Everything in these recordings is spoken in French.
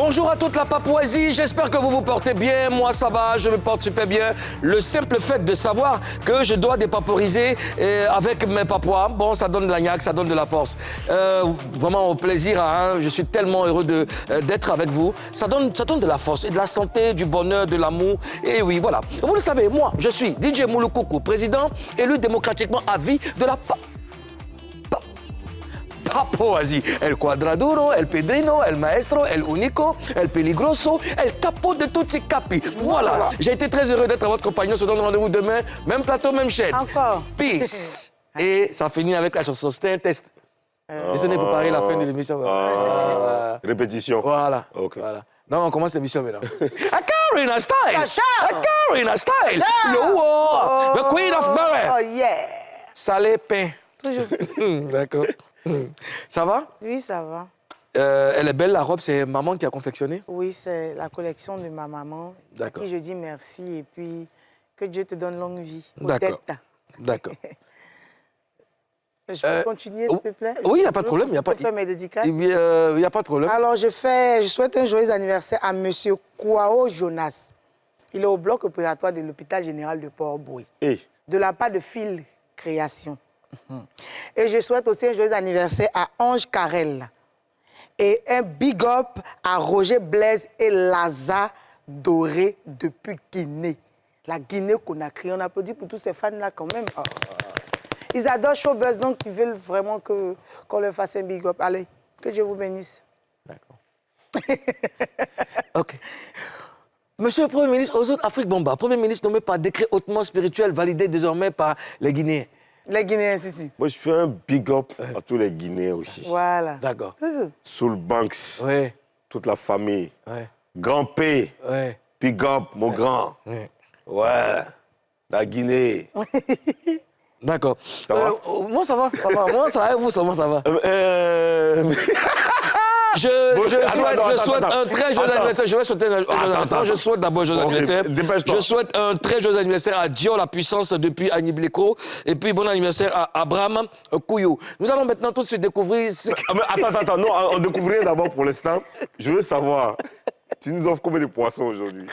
Bonjour à toute la Papouasie, j'espère que vous vous portez bien. Moi, ça va, je me porte super bien. Le simple fait de savoir que je dois dépaporiser avec mes papouas, bon, ça donne de la niaque, ça donne de la force. Vraiment au plaisir, hein, je suis tellement heureux d'être avec vous. Ça donne de la force et de la santé, du bonheur, de l'amour. Et oui, voilà. Vous le savez, moi, je suis DJ Moulou-Coucou, président élu démocratiquement à vie de la Papouasie. El Quadraduro, El Pedrino, El Maestro, El Unico, El Peligroso, El Capo de tutti capi. Voilà. J'ai été très heureux d'être à votre compagnon. On se donne rendez-vous demain. Même plateau, même chaîne. Encore. Peace. Et ça finit avec la chanson. C'était un test. Laissez-nous préparer la fin de l'émission. Répétition. Voilà. Ok. Voilà. Non, on commence l'émission maintenant. A Karina style. A Karina style. Yo, the Queen of Barret. Oh yeah. Salé pain. Toujours. D'accord. Ça va? Oui, ça va. Elle est belle, la robe, c'est maman qui a confectionné? Oui, c'est la collection de ma maman. D'accord. À qui je dis merci et puis que Dieu te donne longue vie. D'accord. D'accord. Je peux continuer, s'il te plaît? Oui, il n'y a pas de problème. Je peux faire mes dédicaces? Il n'y a pas de problème. Alors, je souhaite un joyeux anniversaire à M. Kwao Jonas. Il est au bloc opératoire de l'hôpital général de Port-Boué. De la part de Phil Création. Et je souhaite aussi un joyeux anniversaire à Ange Carrel. Et un big up à Roger Blaise et Laza Doré depuis Guinée. La Guinée-Conakry. On applaudit pour tous ces fans-là quand même. Oh. Ils adorent Showbuzz, donc ils veulent vraiment qu'on leur fasse un big up. Allez, que Dieu vous bénisse. D'accord. OK. Monsieur le Premier ministre, aux autres Afrique Bomba, Premier ministre nommé par décret hautement spirituel, validé désormais par les Guinéens. Les Guinéens, si. Moi, je fais un big up à tous les Guinéens aussi. Voilà. D'accord. Toujours. Soul Banks, Oui. toute la famille. Oui. Grand P, Oui. big up, mon grand. Oui. Ouais, la Guinée. D'accord. Ça va? Moi, ça va. Ça va. Moi, ça va. Vous, ça va. Je souhaite un très joyeux anniversaire. Je vais souhaiter je souhaite d'abord un joyeux anniversaire. Dépêche-toi. Je souhaite un très joyeux anniversaire à Dior, la puissance depuis Annie Bléco. Et puis, bon anniversaire à Abraham Kouyou. Nous allons maintenant tout de suite découvrir... Attends, non, on découvre rien d'abord pour l'instant. Je veux savoir, tu nous offres combien de poissons aujourd'hui?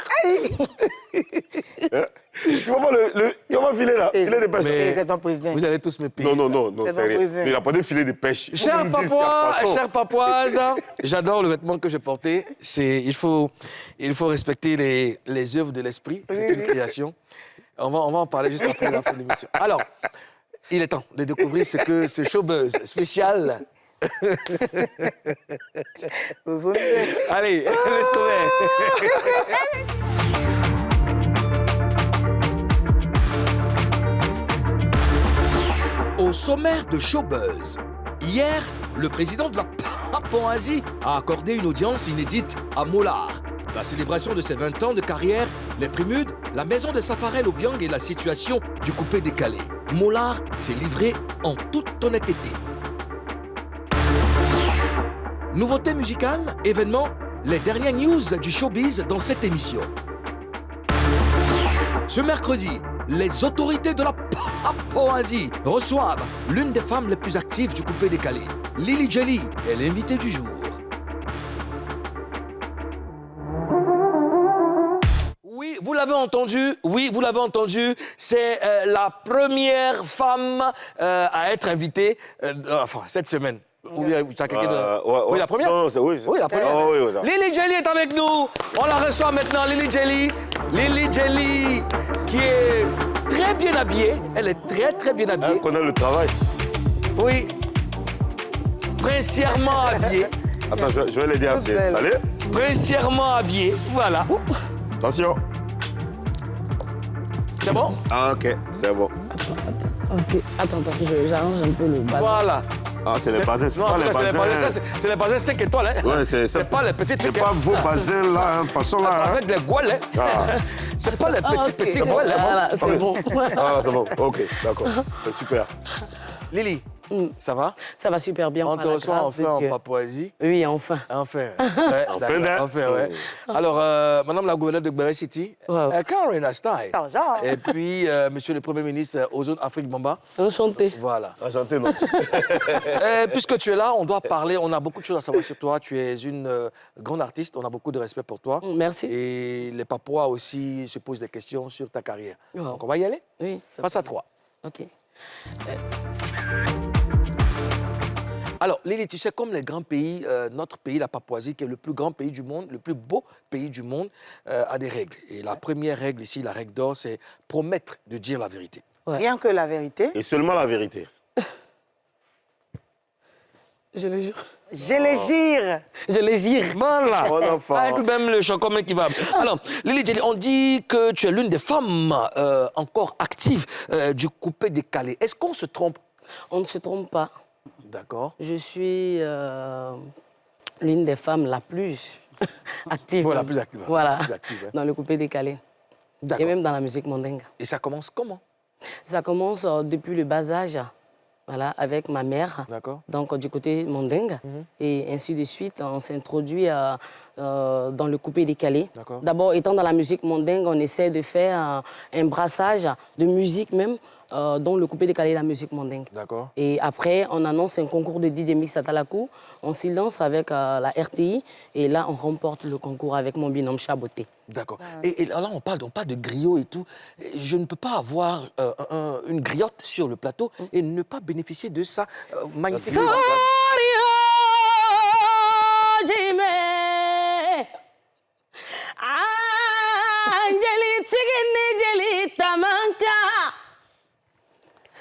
Hein? Tu vas pas filer là, filet de pêche. C'est ton président. Vous allez tous me payer. Non, C'est c'est rien. président. Mais il a pas de filet de pêche. Chers Papouas, chères Papouaises, j'adore le vêtement que j'ai porté. Il faut respecter les œuvres de l'esprit. C'est une création. On va en parler juste après la fin de l'émission. Alors, il est temps de découvrir ce que ce showbuzz spécial... Allez, le sommet. Au sommaire de Showbuzz, hier, le président de la Papouasie a accordé une audience inédite à Molar. La célébration de ses 20 ans de carrière, les Primudes, la maison de Safarel au Biang et la situation du coupé-décalé. Molar s'est livré en toute honnêteté. Nouveauté musicale, événement, les dernières news du showbiz dans cette émission. Ce mercredi, les autorités de la Papouasie reçoivent l'une des femmes les plus actives du coupé-décalé. Lily Jelly est l'invitée du jour. Oui, vous l'avez entendu, c'est la première femme à être invitée cette semaine. Oui, la première? Non, Oui, la première. oui, Lily Jelly est avec nous. On la reçoit maintenant, Lily Jelly. Lily Jelly, qui est très bien habillée. Elle est très, très bien habillée. Elle connaît le travail. Oui. Princièrement habillée. Attends, je vais l'aider à s'installer. Princièrement habillée, voilà. Attention. C'est bon? Ah, ok, c'est bon. Ok, attends, j'arrange un peu le bas. Voilà. Ah, c'est les bassins, c'est pas les bassins. C'est les bassins 5 étoiles, hein? Ouais, c'est pas les petits trucs. C'est pas vos bassins là, hein, façon là. Hein. Avec les gouelles, hein? Ah. C'est pas les petits gouelles, hein? Voilà, c'est bon. Ah, c'est bon, ok, d'accord. C'est super. Lily, Ça va? Ça va super bien. On par te la reçoit grâce de enfin en Dieu. Papouasie. Oui, enfin. Enfin. Ouais, Enfin, d'accord. hein? Enfin, ouais. Alors, Madame la gouverneure de Gbere City, Wow. Karina Style. Bonjour. Et puis, Monsieur le Premier ministre Ozone Afrique Bamba. Enchanté. Voilà. Enchanté, non? Puisque tu es là, on doit parler. On a beaucoup de choses à savoir sur toi. Tu es une grande artiste. On a beaucoup de respect pour toi. Merci. Et les Papouas aussi se posent des questions sur ta carrière. Wow. Donc, on va y aller? Oui. Ça Passe à toi. Ok. Alors, Lily, tu sais, comme les grands pays, notre pays, la Papouasie, qui est le plus grand pays du monde, le plus beau pays du monde, a des règles. Et la première règle ici, la règle d'or, c'est promettre de dire la vérité. Ouais. Rien que la vérité. Et seulement la vérité. Je le jure. Je les gire. Je le jure. Voilà. Bon enfant. Avec même le chocomé qui va. Alors, Lily Jelly, on dit que tu es l'une des femmes encore actives du coupé-décalé. Est-ce qu'on se trompe? On ne se trompe pas. D'accord. Je suis l'une des femmes la plus active. Voilà, la plus active. Voilà. La plus active, ouais. Dans le coupé décalé. Et D'accord. même dans la musique mandingue. Et ça commence comment? Ça commence depuis le bas âge, voilà, avec ma mère. D'accord. Donc du côté mandingue. Et ainsi de suite, on s'introduit dans le coupé décalé. D'accord. D'abord, étant dans la musique mandingue, on essaie de faire un brassage de musique même, dont le coupé décalé est la musique mandingue. D'accord. Et après, on annonce un concours de DJ Mix à Talakou. On s'y lance avec la RTI. Et là, on remporte le concours avec mon binôme Chaboté. D'accord. Et là, on parle de griot et tout. Je ne peux pas avoir une griotte sur le plateau et ne pas bénéficier de ça magnifique.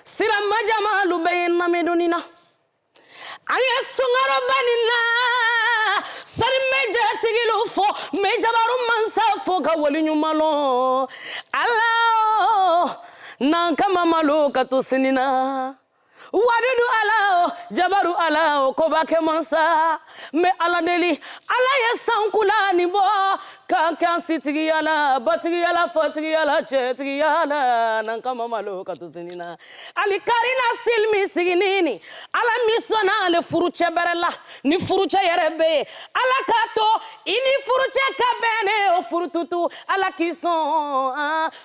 Sirama jamalu bayna medunina aye sungaro banina sari meja tigilu fo mejabaru mansa fo ka wali nyumalo ala nan kama malo katusinina wadudu ala jabaru ala ko bake mansa me ala deli ala ye sankula ni bo kan sitigi ala batigi ala fatigi ala chetigi ala nan kama malo katusinina ali karina still mi siginini ala mi sona le furuche berela ni furuche yerebe ala kato ini furuche kabene o furututu ala kison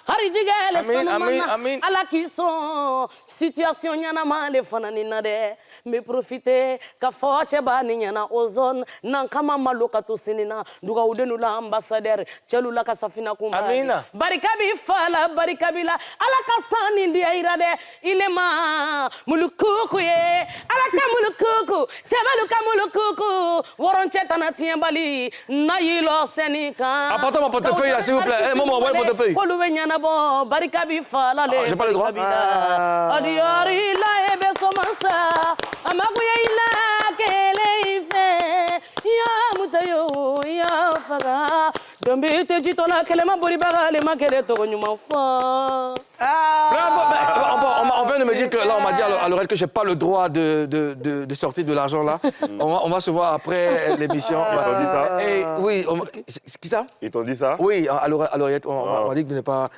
harijigele Amin, sana amin, mana amin. ala kison situation nyana male fanani na de me profiter ka foche bani nyana ozone nan kama malo katusinina duga udenu la ambassadeur chelula ka safina kumba Amina. barikabi fala barikabila ala ka sani dia irade ilema mulukuku ye ala ka mulukuku chebalu ka mulukuku woron chetana tiembali na yilo senika Apportez mon portefeuille là, s'il vous plaît. Maman, envoie le portefeuille. koluwe nyana bon barikabi fala le j'ai pas le droit. adiori la ebe somansa amakuye ila kele ife ya mutayo ya faga dombe te jitola kele mabori baga le makele to nyuma fa. Bravo. On vient de me dire que là, on m'a dit à l'oreille que je n'ai pas le droit de sortir de l'argent là. On va se voir après l'émission. Ils t'ont dit ça? Et oui, c'est qui ça? Ils t'ont dit ça? Oui, à l'oreillette, on m'a dit que de ne pas.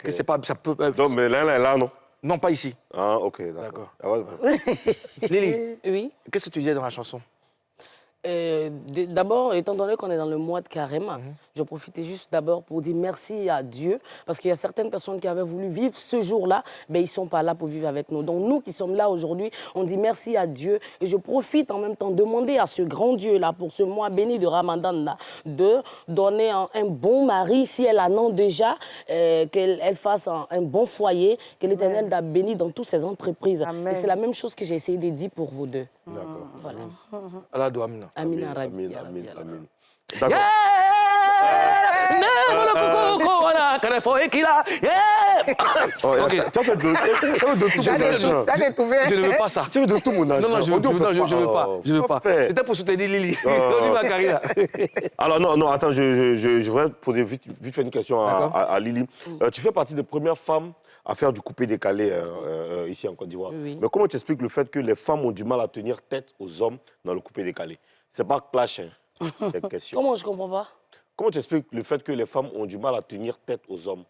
Que c'est pas. Ça peut. Non, mais là est là, non? Non, pas ici. Ah, ok, d'accord. Ah, ouais. Lily, Oui. qu'est-ce que tu disais dans la chanson? D'abord, étant donné qu'on est dans le mois de carême, je profitais juste d'abord pour dire merci à Dieu, parce qu'il y a certaines personnes qui avaient voulu vivre ce jour-là, mais ils ne sont pas là pour vivre avec nous. Donc nous qui sommes là aujourd'hui, on dit merci à Dieu, et je profite en même temps de demander à ce grand Dieu-là, pour ce mois béni de Ramadan-là, de donner un bon mari, si elle en a déjà, qu'elle fasse un bon foyer, que l'Éternel la bénisse dans toutes ses entreprises. Amen. Et c'est la même chose que j'ai essayé de dire pour vous deux. D'accord. Voilà. Allah doit amener. Amin, Amin, Arabi, amin, Arabi, amin, Arabi. amin. D'accord. Oh, Ok. tu as fait de tout mon T'as étouffé. Je ne veux pas ça. Tu veux de tout mon argent. Non, je veux pas. Je veux pas. C'était pour soutenir Lily. On dit ma carrière. Alors non, attends, je voudrais poser vite fait une question à Lily. Tu fais partie des premières femmes à faire du coupé-décalé ici en Côte d'Ivoire. Oui. Mais comment tu expliques le fait que les femmes ont du mal à tenir tête aux hommes dans le coupé-décalé? C'est pas clash, hein, cette question. Comment je comprends pas? Comment tu expliques le fait que les femmes ont du mal à tenir tête aux hommes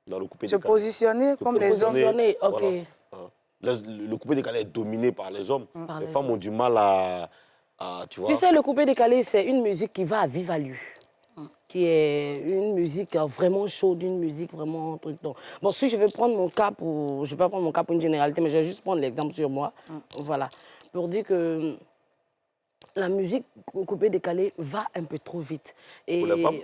dans le Se coupé-décalé? positionner comme les hommes. Positionner, ok. Voilà. le coupé décalé est dominé par les hommes. Les femmes ont du mal à tu vois. Tu sais, le coupé décalé, c'est une musique qui va à vive allure. Qui est une musique vraiment chaude, une musique vraiment... Bon, si je vais prendre mon cas pour... Je ne vais pas prendre mon cas pour une généralité, mais je vais juste prendre l'exemple sur moi. Voilà. Pour dire que la musique coupé décalé va un peu trop vite. Et pour les femmes?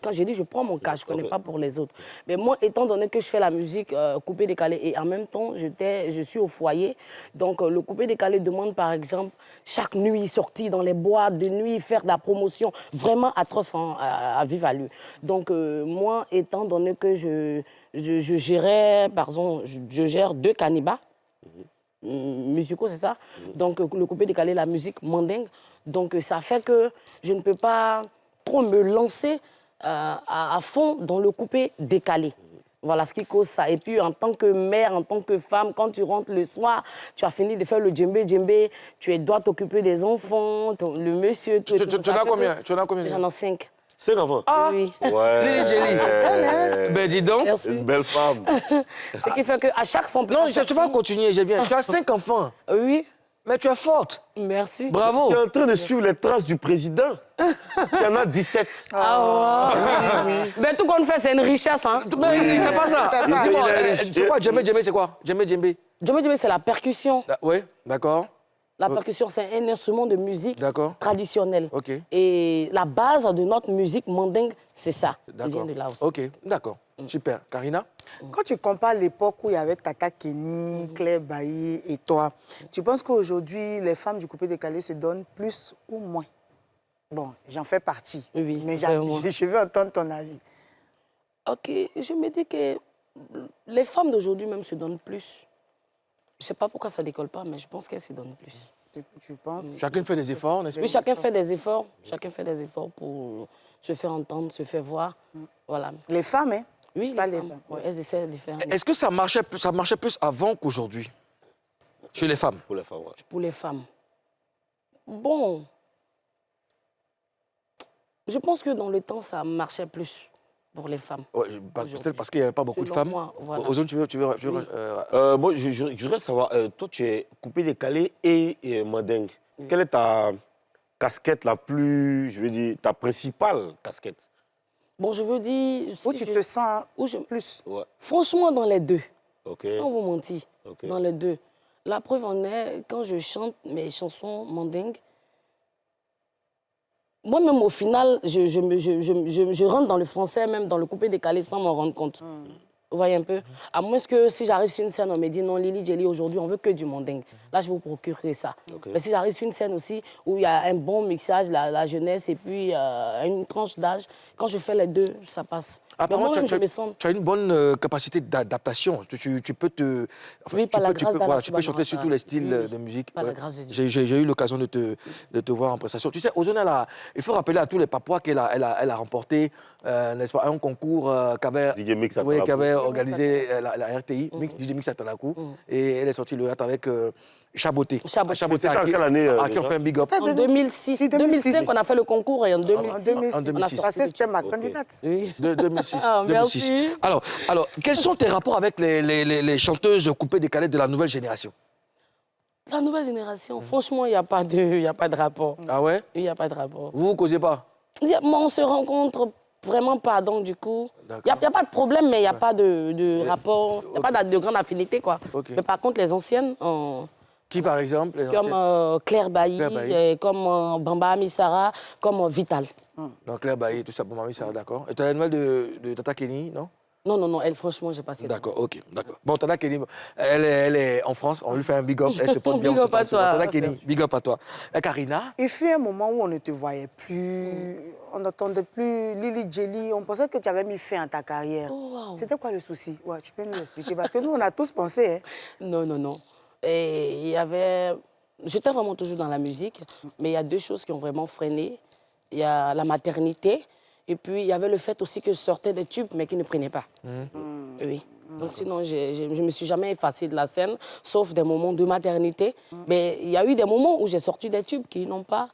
Quand j'ai dit je prends mon cas, je ne connais pas pour les autres. Mais moi, étant donné que je fais la musique coupé décalé et en même temps, je suis au foyer, donc le coupé décalé demande par exemple chaque nuit sortir dans les boîtes de nuit, faire de la promotion vraiment atroce à vive allure. Donc moi, étant donné que je gérais, pardon, je gère 2 cannibales musicaux, c'est ça. Donc le coupé décalé, la musique mandingue. Donc ça fait que je ne peux pas trop me lancer à fond dans le coupé décalé. Voilà ce qui cause ça. Et puis, en tant que mère, en tant que femme, quand tu rentres le soir, tu as fini de faire le djembé, tu dois t'occuper des enfants, le monsieur... Tu en as combien? J'en ai 5. 5 enfants? Ah Oui. Ouais. Lily Jelly. Ben dis donc. Merci. Une belle femme. Ce qui fait qu'à chaque fois... Non, tu vas continuer, je viens. Tu as 5 enfants. Oui. Mais tu es forte. Merci. Bravo. Tu es en train de suivre les traces du président. Il y en a 17. Ah ouais. Ben, tout qu'on fait, c'est une richesse. Hein. Mais c'est pas ça. Dis-moi, Il est c'est quoi djembé, c'est quoi? Djembé. Djembé, c'est la percussion. Oui, d'accord. La percussion, c'est un instrument de musique traditionnel. Ok. Et la base de notre musique mandingue, c'est ça. Il vient D'accord. de là aussi. Ok, d'accord. Super. Karina? Quand tu compares l'époque où il y avait Tata Kenny, Claire Bailly et toi, tu penses qu'aujourd'hui, les femmes du coupé décalé se donnent plus ou moins? Bon, j'en fais partie, Oui, mais c'est je veux entendre ton avis. Ok, je me dis que les femmes d'aujourd'hui même se donnent plus. Je ne sais pas pourquoi ça ne décolle pas, mais je pense qu'elles se donnent plus. Tu penses? Chacun fait des efforts, n'est-ce pas? Oui, chacun fait des efforts. Chacun fait des efforts pour se faire entendre, se faire voir. Voilà. Les femmes, hein? Oui, Pas les les femmes. femmes. Ouais, elles essaient de faire Est-ce que ça marchait plus avant qu'aujourd'hui? Chez les femmes? Pour les femmes, ouais. pour les femmes. Bon, je pense que dans le temps, ça marchait plus pour les femmes. Ouais, peut-être parce qu'il n'y avait pas beaucoup de Selon femmes. moi, voilà. Ozone, tu veux Moi, je voudrais savoir, toi, tu es coupé décalé et mandingue. Quelle est ta casquette la plus, je veux dire, ta principale casquette? Bon, je veux dire... Où si tu te sens plus? Ouais. Franchement, dans les deux. Ok. Sans vous mentir. Ok. Dans les deux. La preuve en est, quand je chante mes chansons mandingues, moi-même, au final, je rentre dans le français, même dans le coupé décalé, sans m'en rendre compte. Vous voyez un peu? À moins que si j'arrive sur une scène, on me dit non, Lily Jelly, aujourd'hui, on veut que du mandingue. Là, je vous procurerai ça. Okay. Mais si j'arrive sur une scène aussi où il y a un bon mixage, la jeunesse et puis une tranche d'âge, quand je fais les deux, ça passe. Apparemment, moi-même, je me sens... tu as une bonne capacité d'adaptation. Tu peux te... Enfin, Oui, par la grâce d'Allah tu peux chanter sur tous les styles de musique. Par la grâce de Dieu. J'ai eu l'occasion de te voir en prestation. Tu sais, Ozone, il faut rappeler à tous les Papouas qu'elle a remporté, n'est-ce pas, un concours qu'avait organisé la RTI, DJ Mix à Talakou. Et elle est sortie lauréate avec Chaboté. C'était en quelle année à qui on fait un big up. En 2006. 2005, on a fait le concours et en 2006, En 2006. Parce que c'était ma candidate. Oui. 2006. Ah, 2006. merci. Alors, quels sont tes rapports avec les chanteuses coupées décalées de la nouvelle génération? La nouvelle génération, franchement, il n'y a pas de rapport. Ah ouais? Il n'y a pas de rapport. Vous ne causez pas? Moi, on se rencontre vraiment pas, donc du coup, il n'y a pas de problème, mais il n'y a pas de rapport, il n'y a pas de grande affinité, quoi. Okay. Mais par contre, les anciennes, Qui, par exemple? comme Claire Bailly, comme Bamba Amissara, comme Vital. Donc Claire Bailly, tout ça, bon, oui, ça va, d'accord. Et tu as la nouvelle de Tata Kenny, non? Non, elle, franchement, j'ai passé. D'accord, ok, d'accord. Bon, Tata Kenny, elle est en France, on lui fait un big up, elle se porte bien. Big up à toi. Tata Kenny, big up à toi. Et Karina? Il fut un moment où on ne te voyait plus, on n'entendait plus Lily Jelly, on pensait que tu avais mis fin à ta carrière. Oh, wow. C'était quoi le souci? Ouais, tu peux nous expliquer? Parce que nous, on a tous pensé. Hein. Non. Et il y avait... J'étais vraiment toujours dans la musique, mais il y a deux choses qui ont vraiment freiné. Il y a la maternité, et puis il y avait le fait aussi que je sortais des tubes, mais qui ne prenaient pas. Oui. Donc sinon, je ne me suis jamais effacée de la scène, sauf des moments de maternité. Mais il y a eu des moments où j'ai sorti des tubes qui n'ont pas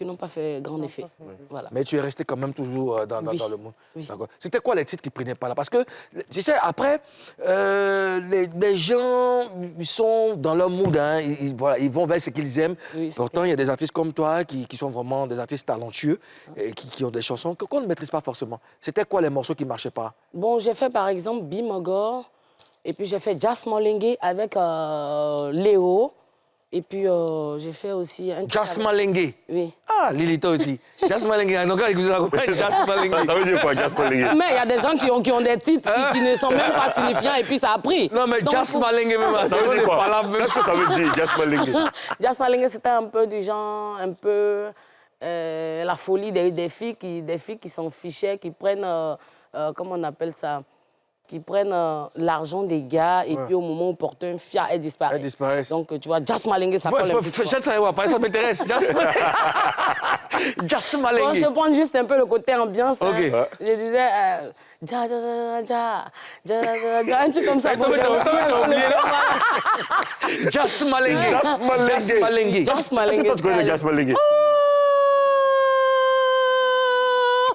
qui n'ont pas fait grand effet. Voilà. Mais tu es resté quand même toujours dans le monde. Oui. C'était quoi les titres qui prenaient pas là? Parce que, tu sais, après, les gens, ils sont dans leur mood, hein, ils vont vers ce qu'ils aiment. Oui, Pourtant, il y a des artistes comme toi qui sont vraiment des artistes talentueux et qui ont des chansons qu'on ne maîtrise pas forcément. C'était quoi les morceaux qui ne marchaient pas? Bon, j'ai fait par exemple Bimogor, et puis j'ai fait Jas Malengue avec Léo, et puis j'ai fait aussi un... Jas Malengue. Oui. Ah, Lilita aussi. Jas Malengue. Donc, vous avez Jas Malengue. Ça veut dire quoi, Jas Malengue? Mais il y a des gens qui ont des titres qui ne sont même pas signifiants, et puis ça a pris. Non, mais Jas Malengue, même, Ça veut dire quoi? Qu'est-ce que ça veut dire, Jas Malengue? Jas Malengue, c'était un peu du genre, un peu la folie des filles qui s'en fichaient, qui prennent, comment on appelle ça, qui prennent l'argent des gars et puis au moment où portent un fiat, elles disparaissent. Elles disparaissent. Donc, tu vois, Jas Malengue, ça colle un peu. Ça m'intéresse. Jas Malengue. Bon, je prends juste un peu le côté ambiance. Ok. Hein. Je disais, un truc comme ça. Bon, Jas Malengue. Jas Malengue. Jas Malengue. C'est pas ce qu'on dit, Jas Malengue.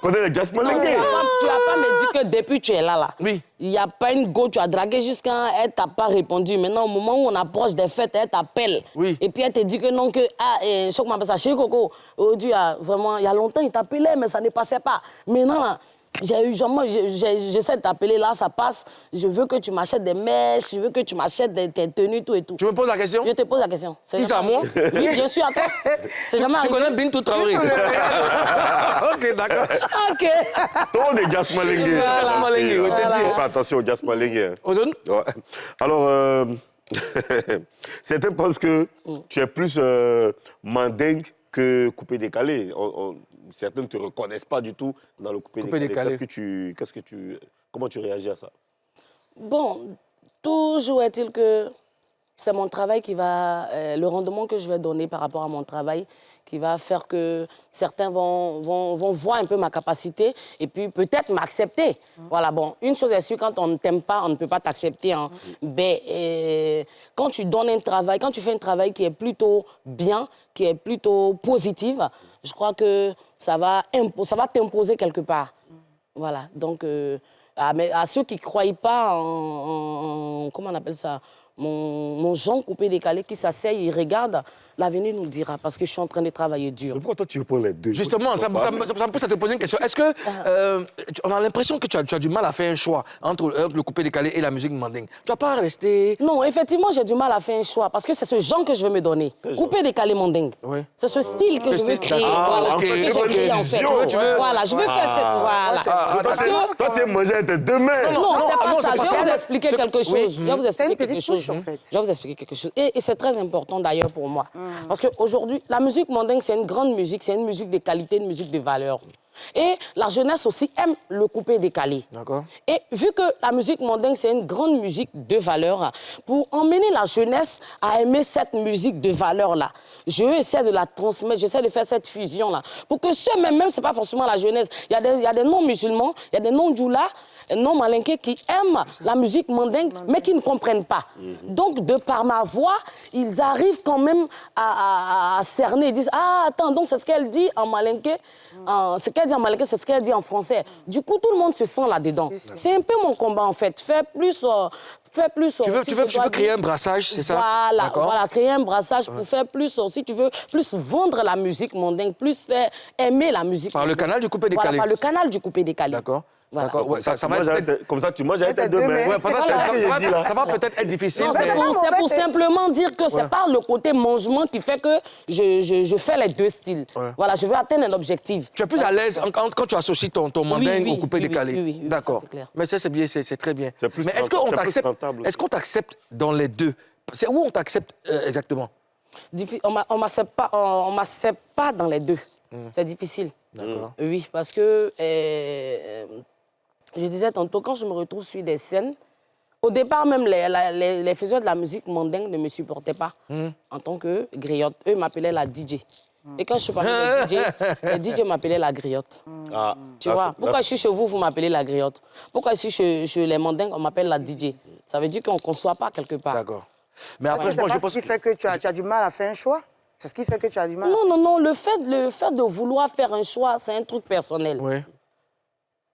Tu connais le Jas Malengue? Tu n'as pas me dit que depuis tu es là. Oui. Il n'y a pas une go, tu as dragué jusqu'à elle t'a pas répondu. Maintenant, au moment où on approche des fêtes, elle t'appelle. Oui. Et puis elle te dit que non, que je sais comment on appelle ça, chez Coco. Aujourd'hui, vraiment, il y a longtemps, il t'appelait, mais ça ne passait pas. Maintenant, là, j'essaie de t'appeler, là, ça passe. Je veux que tu m'achètes des mèches, je veux que tu m'achètes tes tenues, tout et tout. Tu me poses la question? Je te pose la question. Qui ça, moi? Oui, bien sûr, attends. C'est jamais Tu arrivé. connais Bintou Traoré? Ok, d'accord. OK. Toi, on est Jas Malengue. Jas Malengue, on t'a dit. Fais attention, Jas Malengue. Ozone? Ouais. Alors, certains pensent que tu es plus mandingue que coupé-décalé. Certains ne te reconnaissent pas du tout dans le coupé-décalé. Comment tu réagis à ça? Bon, toujours est-il que c'est mon travail qui va... le rendement que je vais donner par rapport à mon travail qui va faire que certains vont voir un peu ma capacité et puis peut-être m'accepter. Voilà, bon, une chose est sûre, quand on ne t'aime pas, on ne peut pas t'accepter. Hein. Mais quand tu donnes un travail, quand tu fais un travail qui est plutôt bien, qui est plutôt positif, je crois que ça va t'imposer quelque part. Voilà, donc à ceux qui ne croient pas en comment on appelle ça, mon genre coupé-décalé qui s'asseye, il regarde, l'avenir nous le dira, parce que je suis en train de travailler dur. Pourquoi toi tu réponds les deux? Justement, ça me pousse à te poser une question. Est-ce que on a l'impression que tu as du mal à faire un choix entre le coupé-décalé et la musique mandingue? Tu vas pas rester... Non, effectivement, j'ai du mal à faire un choix, parce que c'est ce genre que je veux me donner. Coupé-décalé mandingue. Oui. C'est ce style que je veux créer. Ah, voilà, ok. que j'ai créé, en fait. Voilà, je veux faire cette... Voilà. Parce que... Toi, tu es mangé avec tes deux mains. Non, c'est pas non, ça. c'est pas Je vais ça. vous expliquer quelque chose. Oui. Je vais vous expliquer petite quelque chose. touche, en fait. Je vais vous expliquer quelque chose. Et c'est très important d'ailleurs pour moi. Parce qu'aujourd'hui, la musique mandingue, c'est une grande musique, c'est une musique de qualité, une musique de valeur. Et la jeunesse aussi aime le coupé-décalé. D'accord. Et vu que la musique mandingue, c'est une grande musique de valeur, pour emmener la jeunesse à aimer cette musique de valeur-là, je essaie de la transmettre, j'essaie de faire cette fusion-là. Pour que ceux, même c'est pas forcément la jeunesse, il y a des non-musulmans, il y a des non-djoula, non-malinqués qui aiment la musique mandingue, mais qui ne comprennent pas. Donc, de par ma voix, ils arrivent quand même à cerner. Ils disent, ah, attends, donc c'est ce qu'elle dit en malinqué, ce qu'elle dit en malinqué, c'est ce qu'elle dit en français. Du coup, tout le monde se sent là-dedans. C'est un peu mon combat, en fait. Faire plus... Tu veux créer un brassage, c'est ça? Voilà, créer un brassage pour faire plus, si tu veux, plus vendre la musique mandingue, plus faire aimer la musique Par le canal du coupé-décalé. Voilà, par le canal du coupé-décalé. D'accord. Voilà. D'accord. Ouais, ça va être... Comme ça, tu manges avec tes deux mains. Ouais, ça va peut-être être difficile. Non, c'est pour simplement dire que c'est pas le côté mangement qui fait que je fais les deux styles. Ouais. Voilà, je veux atteindre un objectif. Tu es plus à l'aise quand tu associes ton mandingue au coupé-décalé. Oui, d'accord. ça, c'est clair. Mais ça, c'est bien, c'est très bien. C'est plus Mais est-ce qu'on t'accepte dans les deux? C'est où on t'accepte exactement? On m'accepte pas dans les deux. C'est difficile. D'accord. Oui, parce que, je disais tantôt, quand je me retrouve sur des scènes, au départ même, les faiseurs de la musique mandingue ne me supportaient pas en tant que griotte. Eux m'appelaient la DJ. Et quand je suis parmi les DJ m'appelaient la griotte. Tu vois, pourquoi je suis chez vous, vous m'appelez la griotte? Pourquoi je suis chez les mandingues, on m'appelle la DJ? Ça veut dire qu'on ne conçoit pas quelque part. D'accord. Mais après, C'est pas ce qui fait que tu as du mal à faire un choix? C'est ce qui fait que tu as du mal. Non, le fait de vouloir faire un choix, c'est un truc personnel. Oui.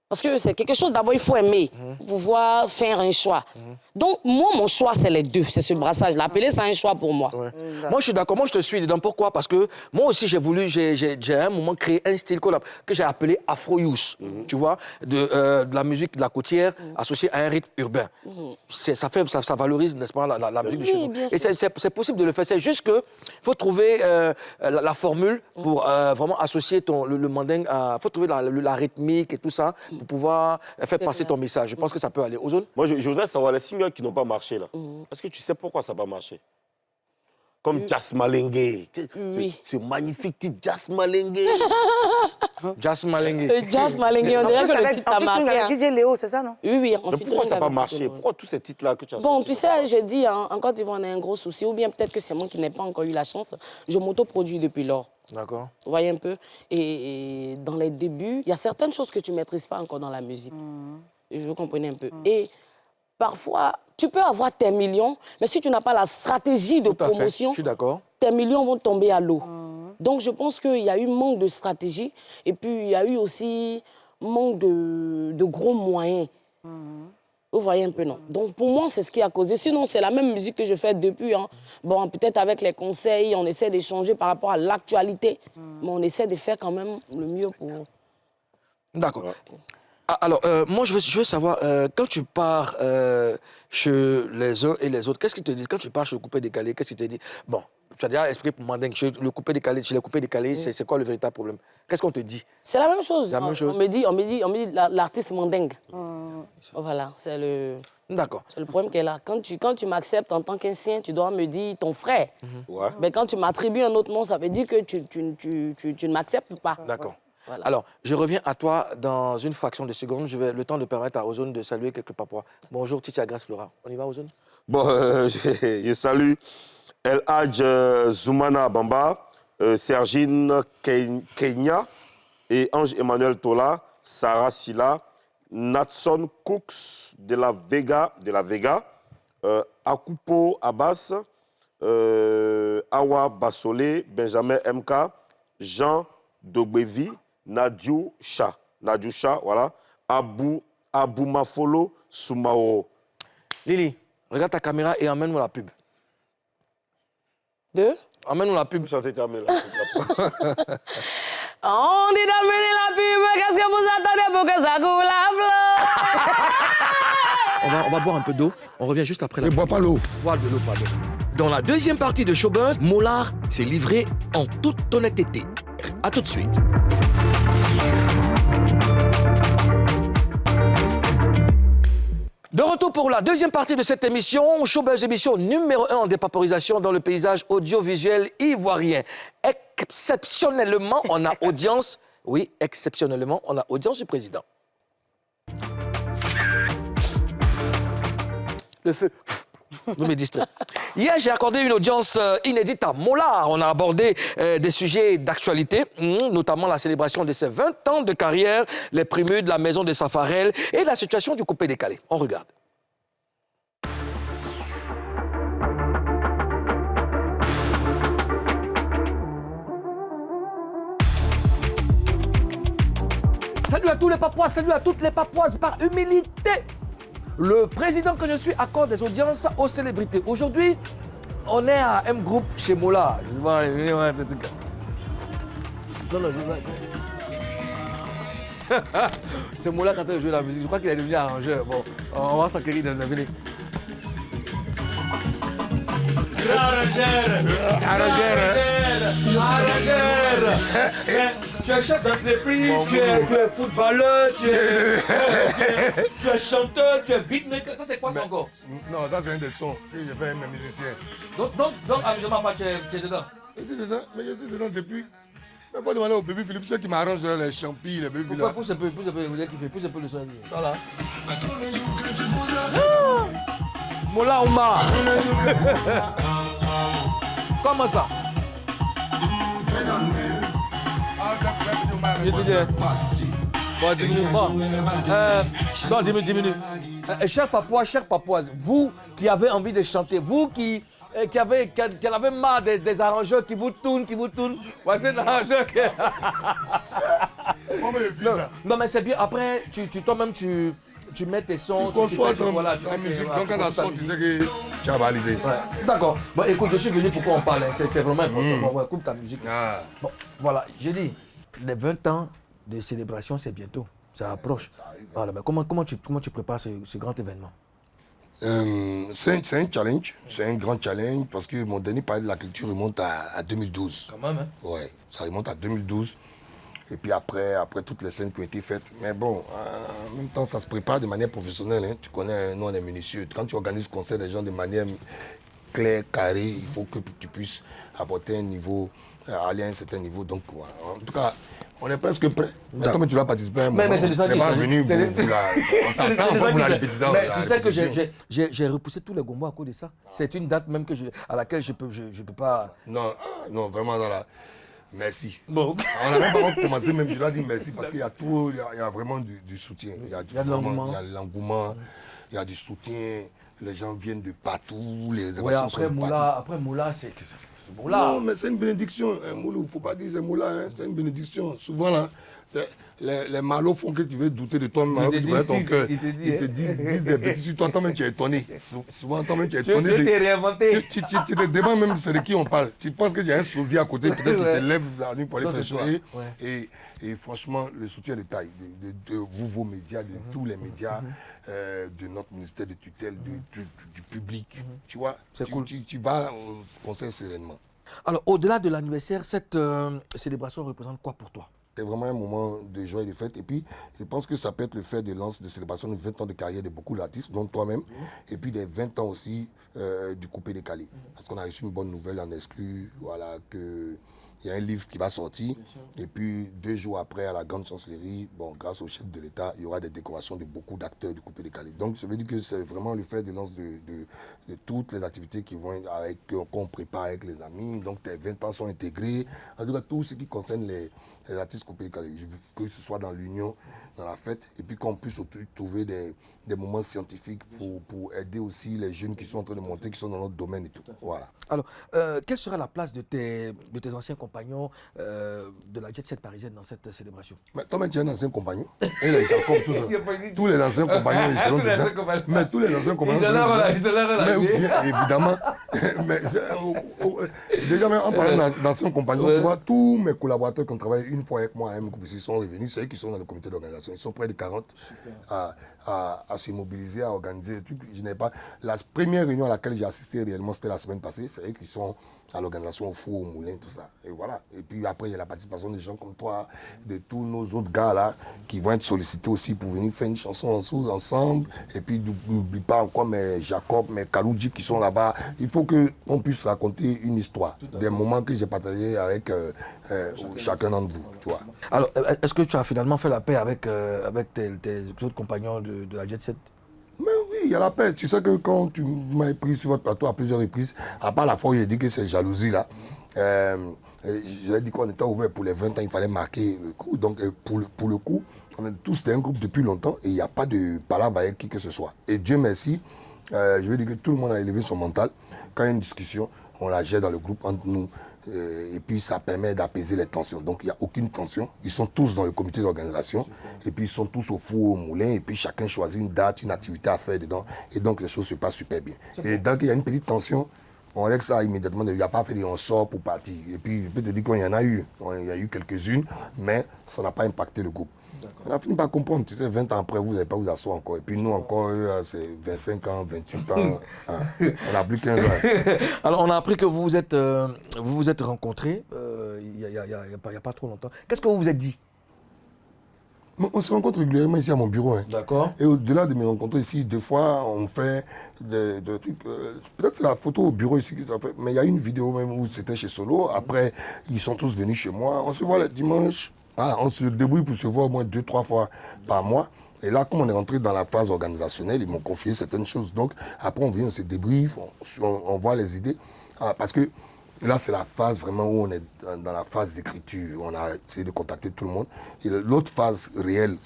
Parce que c'est quelque chose, d'abord, il faut aimer pour pouvoir faire un choix. Donc, moi, mon choix, c'est les deux. C'est ce brassage-là. Appeler ça un choix pour moi. Ouais. Moi, je suis d'accord. Moi, je te suis dedans. Pourquoi? Parce que moi aussi, j'ai voulu, j'ai à un moment créé un style que j'ai appelé Afro-Youth. Tu vois, de la musique de la côtière associée à un rythme urbain. Ça valorise, n'est-ce pas, la musique de chez nous. Et c'est possible de le faire. C'est juste qu'il faut trouver la formule pour vraiment associer le mandingue. Il faut trouver la rythmique et tout ça pour pouvoir faire passer ton message. Je pense que ça peut aller. Ozone? Moi, je voudrais savoir les singles qui n'ont pas marché, là. Est-ce que tu sais pourquoi ça n'a pas marché? Comme Jazz Malengue. Oui. Ce magnifique titre Jazz Malengue. Jazz Malengue. Jazz Malengue, on dirait que le titre a marqué. Avec DJ Léo, c'est ça, non? Oui. Mais pourquoi ça n'a pas marché? Pourquoi tous ces titres-là que tu as Bon, sortis? tu sais, je dis, en Côte d'Ivoire, on a un gros souci. Ou bien peut-être que c'est moi qui n'ai pas encore eu la chance. Je m'autoproduis depuis lors. D'accord. Vous voyez un peu? Et dans les débuts, il y a certaines choses que tu ne maîtrises pas encore dans la musique. Vous comprenez un peu? Et parfois, tu peux avoir tes millions, mais si tu n'as pas la stratégie de promotion, je suis d'accord. Tes millions vont tomber à l'eau. Donc, je pense qu'il y a eu manque de stratégie et puis il y a eu aussi manque de gros moyens. Vous voyez un peu, non? Donc, pour moi, c'est ce qui a causé. Sinon, c'est la même musique que je fais depuis. Hein. Bon, peut-être avec les conseils, on essaie d'échanger par rapport à l'actualité, mais on essaie de faire quand même le mieux pour... D'accord. Ouais. Alors, moi, je veux savoir, quand tu pars chez les uns et les autres, qu'est-ce qu'ils te disent? Quand tu pars chez le coupé décalé, qu'est-ce qu'ils te disent? Bon, tu as déjà expliqué pour Mandingue, chez les coupés décalés, c'est quoi le véritable problème? Qu'est-ce qu'on te dit? C'est la même chose. C'est la même chose. On me dit l'artiste Mandingue. Voilà, c'est le... D'accord. C'est le problème qu'elle a. Quand tu m'acceptes en tant qu'ancien, tu dois me dire ton frère. Ouais. Mais quand tu m'attribues un autre nom, ça veut dire que tu ne m'acceptes pas. D'accord. Voilà. Alors, je reviens à toi dans une fraction de seconde. Je vais le temps de permettre à Ozone de saluer quelques papois. Bonjour, Titia Grace Flora. On y va, Ozone? Bon, je salue El Hadj Zoumana Bamba, Sergine Kenya et Ange Emmanuel Tola, Sarah Silla, Natson Cooks de la Vega, Akupo Abbas, Awa Bassolé, Benjamin MK, Jean Dogbevi, Nadiou Cha, voilà, Abou Mafolo Soumaoro. Lily, regarde ta caméra et emmène-nous la pub. Emmène-nous la pub. Chantez, On dit d'amener la pub, qu'est-ce que vous attendez pour que ça coule la fleur? On va boire un peu d'eau. On revient juste après la pub. Ne bois pas l'eau. Bois de l'eau, pardon. Dans la deuxième partie de Showbuzz, Mollard s'est livré en toute honnêteté. A tout de suite. De retour pour la deuxième partie de cette émission, Showbuzz, émission numéro 1 en dépaporisation dans le paysage audiovisuel ivoirien. Exceptionnellement, on a audience, oui, exceptionnellement, on a audience du président. Le feu. Vous me distraitez. Hier, j'ai accordé une audience inédite à Mollard. On a abordé des sujets d'actualité, notamment la célébration de ses 20 ans de carrière, les prémus de la maison de Safarel et la situation du coupé décalé. On regarde. Salut à tous les Papouas, salut à toutes les Papouases, par humilité. Le président que je suis accorde des audiences aux célébrités. Aujourd'hui, on est à M Group chez Mollard. Non, c'est Mollard quand il joue la musique. Je crois qu'il est devenu arrangeur. Bon, on va s'acquérir dans l'avenir. Arrangeur. Tu es chef d'entreprise, tu es footballeur, tu es chanteur, tu es beatmaker. Ça, c'est quoi ça encore? Non, ça, c'est un des sons que je fais mes musiciens. Donc amusement, tu es dedans? Je suis dedans, mais je suis dedans depuis. Mais pas demander au bébé Philippe, ceux qui m'arrangent les champis, les bébés. Pourquoi pousse un peu, vous avez kiffé, pousse un peu le son. Ça là. Mollard Oumar. Comment ça? Bon, diminue. Non, diminue. Chers Papouas, chères Papouases, vous qui avez envie de chanter, vous qui qu'elle avait marre des arrangeurs qui vous tournent. Voici l'arrangeur qui... non, mais c'est bien. Après, toi-même, tu mets tes sons, tu conçois voilà, ta musique. Donc, quand la son, tu sais que tu as validé. Ouais. D'accord. Bon, écoute, je suis venu pour qu'on parle. Hein. C'est vraiment important. Bon, ouais, coupe ta musique. Ah. Bon, voilà, j'ai dit, les 20 ans de célébration, c'est bientôt. Ça approche. Voilà, mais comment tu prépares ce grand événement? C'est un challenge, c'est un grand challenge parce que mon dernier pari de la culture remonte à 2012. Quand même, hein? Ouais, ça remonte à 2012. Et puis après toutes les scènes qui ont été faites. Mais bon, en même temps, ça se prépare de manière professionnelle. Hein. Tu connais, nous on est minutieux. Quand tu organises concert des gens de manière claire, carrée, il faut que tu puisses apporter un niveau, aller à un certain niveau. Donc, voilà. En tout cas, on est presque prêt. Mais comme tu vas participer à un moment, mais c'est ça. On n'est pas venu pour la répétition. Mais tu sais que j'ai repoussé tous les gombos à cause de ça. C'est une date même à laquelle je peux pas... Non, vraiment dans la... Merci. Bon. On n'a même pas commencé, même je dois dire merci parce qu'il y a tout, il y a vraiment du soutien. Il y a de l'engouement, il y a du soutien. Les gens viennent de partout. Oui, après Moula, c'est Moula. Non, mais c'est une bénédiction. Moula, il ne faut pas dire c'est Moula, hein, c'est une bénédiction. Souvent, là, les malhaux font que tu veux douter de toi-même. Ils te disent des bêtises sur toi. Toi-même, tu es étonné. Souvent, toi-même, tu es étonné. Tu t'es réinventé. Tu te demandes même c'est de qui on parle. Tu penses qu'il y a un sosie à côté, peut-être qu'il te lève la nuit pour aller faire chaud. Et franchement, le soutien de taille de vous, vos médias, de tous les médias, de notre ministère de tutelle, du public. Tu vois, tu vas au concert sereinement. Alors, au-delà de l'anniversaire, cette célébration représente quoi pour toi? C'est vraiment un moment de joie et de fête. Et puis, je pense que ça peut être le fait de lance de célébration de 20 ans de carrière de beaucoup d'artistes, dont toi-même. Et puis, des 20 ans aussi du coupé décalé. Parce qu'on a reçu une bonne nouvelle en exclu, voilà, que... Il y a un livre qui va sortir, et puis 2 jours après, à la grande chancellerie, bon, grâce au chef de l'État, il y aura des décorations de beaucoup d'acteurs du coupé décalé. Donc, ça veut dire que c'est vraiment le fait de lance de toutes les activités qui vont qu'on prépare avec les amis. Donc, tes 20 ans sont intégrés. En tout cas, tout ce qui concerne les artistes coupé décalé, que ce soit dans l'union, dans la fête, et puis qu'on puisse trouver des moments scientifiques pour aider aussi les jeunes qui sont en train de monter, qui sont dans notre domaine et tout. Voilà. Alors, quelle sera la place de tes anciens compagnons de la Jet Set parisienne dans cette célébration? Mais toi, tu es un ancien compagnon. Et là, ils sont comme tous les anciens compagnons, ils seront dedans. Mais tous les anciens compagnons. Mais bien évidemment. Mais, déjà, même en parlant d'anciens compagnons, tu vois, tous mes collaborateurs qui ont travaillé une fois avec moi à MQPC sont revenus, c'est eux qui sont dans le comité d'organisation. Ils sont près de 40 à se mobiliser, à organiser. Je n'ai pas... La première réunion à laquelle j'ai assisté réellement, c'était la semaine passée. C'est eux qui sont à l'organisation au four, au moulin, tout ça. Et voilà. Et puis après, il y a la participation des gens comme toi, de tous nos autres gars là, qui vont être sollicités aussi pour venir faire une chanson ensemble. Et puis, n'oublie pas encore mes Jacob, mes Kaloudji qui sont là-bas. Il faut qu'on puisse raconter une histoire, des moments que j'ai partagés avec chacun d'entre vous. Tu vois. Alors, est-ce que tu as finalement fait la paix avec tes autres compagnons de la Jet Set? Mais oui, il y a la paix. Tu sais que quand tu m'as pris sur votre plateau à plusieurs reprises, à part la fois où j'ai dit que c'est jalousie là, j'ai dit qu'on était ouvert pour les 20 ans, il fallait marquer le coup. Donc pour le coup, on est tous un groupe depuis longtemps et il n'y a pas de palabre avec qui que ce soit. Et Dieu merci, je veux dire que tout le monde a élevé son mental. Quand il y a une discussion, on la gère dans le groupe entre nous. Et puis ça permet d'apaiser les tensions. Donc il n'y a aucune tension. Ils sont tous dans le comité d'organisation. Et puis ils sont tous au four, au moulin. Et puis chacun choisit une date, une activité à faire dedans. Et donc les choses se passent super bien. Et dès qu'il y a une petite tension, on règle ça immédiatement. Il n'y a pas fait on sort pour partir. Et puis je peux te dire qu'il y en a eu. Il y a eu quelques-unes, mais ça n'a pas impacté le groupe. On a fini par comprendre. Tu sais, 20 ans après, vous n'allez pas vous asseoir encore. Et puis nous encore, c'est 25 ans, 28 ans. On n'a plus 15 ans. Alors on a appris que vous vous êtes rencontrés il n'y a pas trop longtemps. Qu'est-ce que vous vous êtes dit? On se rencontre régulièrement ici à mon bureau. Hein. D'accord. Et au-delà de mes rencontres ici, 2 fois, on fait des trucs. Peut-être c'est la photo au bureau ici qui s'en fait. Mais il y a une vidéo même où c'était chez Solo. Après, ils sont tous venus chez moi. On se voit le dimanche. Voilà, on se débrouille pour se voir au moins 2-3 fois par mois. Et là, comme on est rentré dans la phase organisationnelle, ils m'ont confié certaines choses. Donc, après, on vient, on se débriefe, on voit les idées. Parce que là, c'est la phase vraiment où on est dans la phase d'écriture. On a essayé de contacter tout le monde. Et l'autre phase réelle,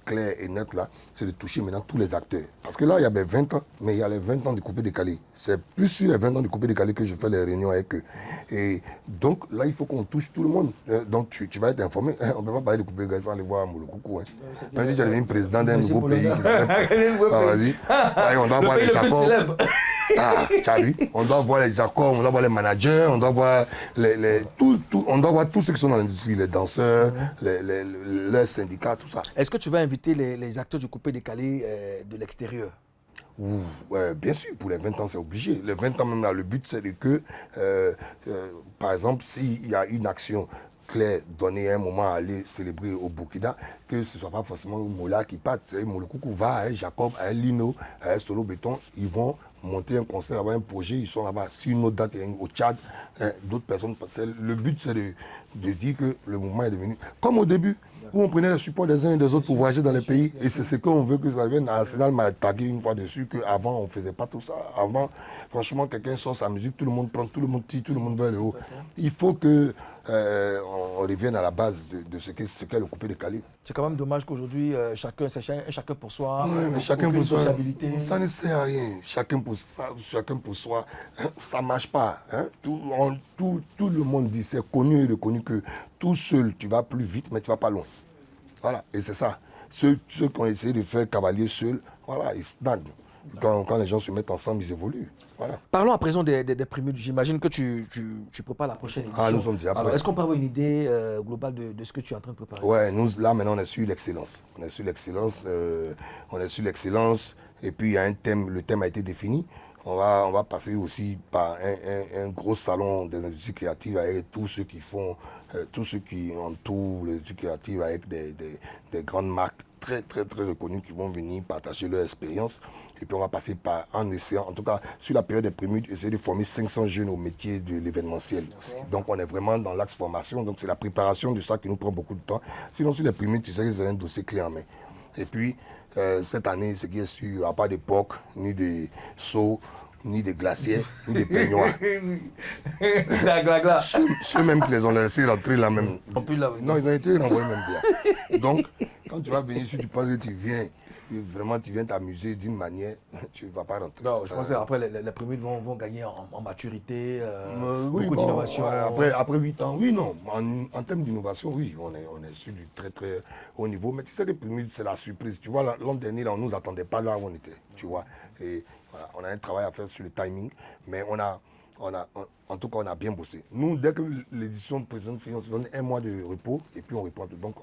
clair et net là, c'est de toucher maintenant tous les acteurs. Parce que là, il y avait 20 ans, mais il y a les 20 ans de coupé-décalé. C'est plus sur les 20 ans de coupé-décalé que je fais les réunions avec eux. Et donc là, il faut qu'on touche tout le monde. Donc tu vas être informé. On ne peut pas parler de coupé-décalé sans aller voir Moulokoukou. Même si tu as devenu président d'un nouveau pays qui s'appelle... vas-y. Allez, on doit voir les Jacob. Ah, tu as vu? On doit voir les Jacob, on doit voir les managers, on doit voir on doit voir tous ceux qui sont dans l'industrie, les danseurs, les syndicats, tout ça. Est-ce que tu vas inviter les acteurs du coupé-décalé de l'extérieur? Bien sûr, pour les 20 ans, c'est obligé. Les 20 ans, même là, le but, c'est que, par exemple, s'il y a une action claire donnée à un moment à aller célébrer au Burkina, que ce ne soit pas forcément Moula qui part. Moulokoukou va à Jacob, à Lino, à Solo Béton, ils vont monter un concert, avoir un projet, ils sont là-bas. Si une autre date est au Tchad, d'autres personnes. Le but, c'est de dire que le mouvement est devenu comme au début, où on prenait le support des uns et des autres pour voyager dans les pays. Et c'est ce qu'on veut que ça vienne. Arsenal m'a tagué une fois dessus qu'avant, on ne faisait pas tout ça. Avant, franchement, quelqu'un sort sa musique, tout le monde prend, tout le monde tire, tout le monde va le haut. Il faut que on revienne à la base de ce qu'est le coupé-décalé. C'est quand même dommage qu'aujourd'hui, chacun pour soi. Oui, mais chacun pour soi. Ça ne sert à rien. Chacun pour soi. Ça ne marche pas. Hein? Tout le monde dit, c'est connu et reconnu que tout seul, tu vas plus vite, mais tu ne vas pas loin. Voilà, et c'est ça. Ceux qui ont essayé de faire cavalier seul, voilà, ils stagnent. Quand les gens se mettent ensemble, ils évoluent. Voilà. Parlons à présent des primules. J'imagine que tu prépares la prochaine édition. Ah, nous sommes déjà prêts. Est-ce qu'on peut avoir une idée globale de ce que tu es en train de préparer? Ouais, là maintenant on est sur l'excellence. On est sur l'excellence. Et puis il y a un thème, le thème a été défini. On va passer aussi par un gros salon des industries créatives avec tous ceux qui entourent l'industrie créative, avec des grandes marques très reconnus qui vont venir partager leur expérience. Et puis on va passer en essayant, en tout cas sur la période des prémudes, essayer de former 500 jeunes au métier de l'événementiel aussi. Donc on est vraiment dans l'axe formation, donc c'est la préparation de ça qui nous prend beaucoup de temps. Sinon sur les prémudes, tu sais que c'est un dossier clé en main. Et puis cette année, ce qui est sûr, il n'y aura pas d'époque, ni de seaux, ni de glaciers, ni de peignoirs. Ceux même qui les ont laissés rentrer là même. Non, ils ont été renvoyés même bien. Donc, quand tu vas venir, si tu penses que tu viens t'amuser d'une manière, tu ne vas pas rentrer. Non, je pense qu'après, les prémudes vont gagner en maturité, beaucoup d'innovation. Après 8 ans, oui, non. En termes d'innovation, oui, on est sur du très haut niveau. Mais tu sais que les prémudes, c'est la surprise. Tu vois, l'an dernier, là, on ne nous attendait pas là où on était. Tu vois. Et voilà, on a un travail à faire sur le timing, mais en tout cas, on a bien bossé. Nous, dès que l'édition précédente finit, on se donne un mois de repos et puis on reprend tout. Donc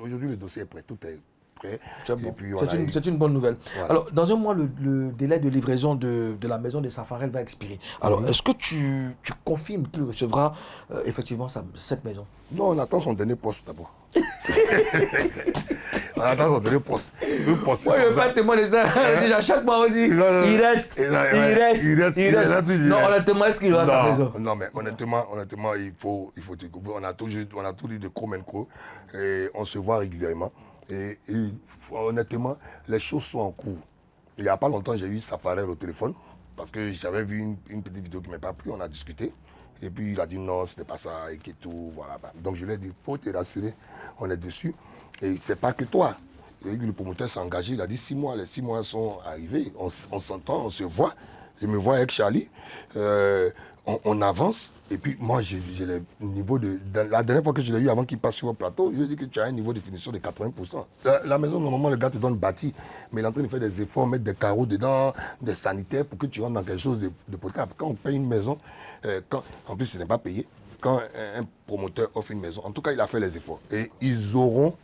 aujourd'hui, le dossier est prêt, tout est prêt. C'est une bonne nouvelle. Voilà. Alors, dans un mois, le délai de livraison de la maison des Safarel va expirer. Alors, est-ce que tu confirmes qu'il recevra effectivement cette maison? Non, on attend son dernier poste d'abord. On attend son dernier poste. Moi, je ne veux pas témoigner de ça. Déjà, chaque mois, on dit il reste. Non, honnêtement, est-ce qu'il aura sa maison? Non, mais honnêtement, il faut on a tout dit de Cromenco et on se voit régulièrement. Et honnêtement, les choses sont en cours. Il n'y a pas longtemps, j'ai eu Safarel au téléphone parce que j'avais vu une petite vidéo qui ne m'a pas plu, on a discuté. Et puis il a dit non, c'était pas ça, et que tout, voilà. Donc je lui ai dit, faut te rassurer, on est dessus. Et c'est pas que toi. Le promoteur s'est engagé, il a dit 6 mois, les 6 mois sont arrivés, on s'entend, on se voit. Je me vois avec Charlie, on avance. Et puis moi, j'ai le niveau la dernière fois que je l'ai eu avant qu'il passe sur le plateau, je lui ai dit que tu as un niveau de finition de 80%. La maison, normalement, le gars te donne bâti, mais il est en train de faire des efforts, mettre des carreaux dedans, des sanitaires pour que tu rentres dans quelque chose de potable. Quand on paye une maison, en plus, ce n'est pas payé. Quand un promoteur offre une maison, en tout cas, il a fait les efforts. Et ils auront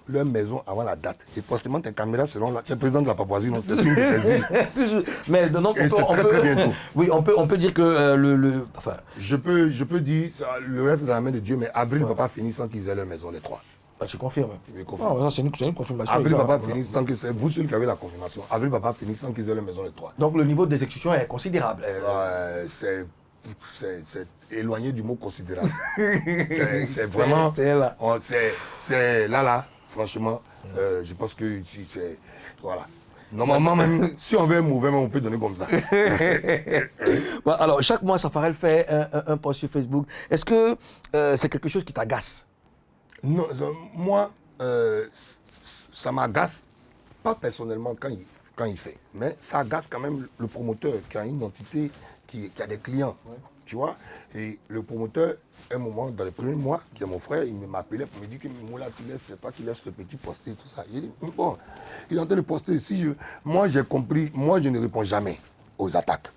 leur maison avant la date. Et forcément, tes caméras seront là. Tu es président de la Papouasie, non? C'est une de tes îles. Toujours. Mais donc, on peut très bientôt. Oui, on peut dire que enfin... Je peux dire, le reste est dans la main de Dieu, mais avril ne va pas finir sans qu'ils aient leur maison, les 3. Ah, tu confirmes? Je confirme. C'est une confirmation. Avril ne va pas finir sans que... C'est vous ceux qui avez la confirmation. Avril ne va pas finir sans qu'ils aient leur maison, les 3. Donc, le niveau d'exécution est considérable. C'est éloigné du mot considérable. C'est vraiment... C'est là. Franchement, je pense que c'est... Voilà. Normalement, même si on veut un mauvais, on peut donner comme ça. Bon, alors, chaque mois, Safarel fait un post sur Facebook. Est-ce que c'est quelque chose qui t'agace? Non, moi, ça m'agace, pas personnellement quand il fait, mais ça agace quand même le promoteur qui a une entité, qui a des clients, tu vois. Et le promoteur, un moment, dans les premiers mois, qui est mon frère, il m'appelait pour me dire que Moula, c'est toi qui laisses le petit poster, tout ça. Il dit, bon, il est en train de poster. Moi, j'ai compris, moi, je ne réponds jamais aux attaques.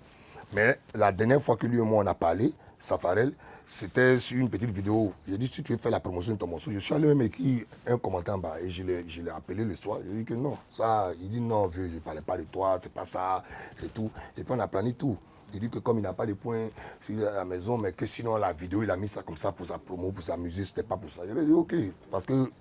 Mais la dernière fois que lui et moi, on a parlé, Safarel, c'était sur une petite vidéo. J'ai dit, si tu veux faire la promotion de ton morceau, je suis allé même écrire un commentaire en bas. Et je l'ai appelé le soir. Je lui ai dit que non, ça, il dit non, vieux, je ne parlais pas de toi, c'est pas ça, et tout. Et puis on a plané tout. Il dit que comme il n'a pas de points sur la maison, mais que sinon la vidéo, il a mis ça comme ça pour sa promo, pour s'amuser, c'était pas pour ça. Je lui ai dit, ok, parce que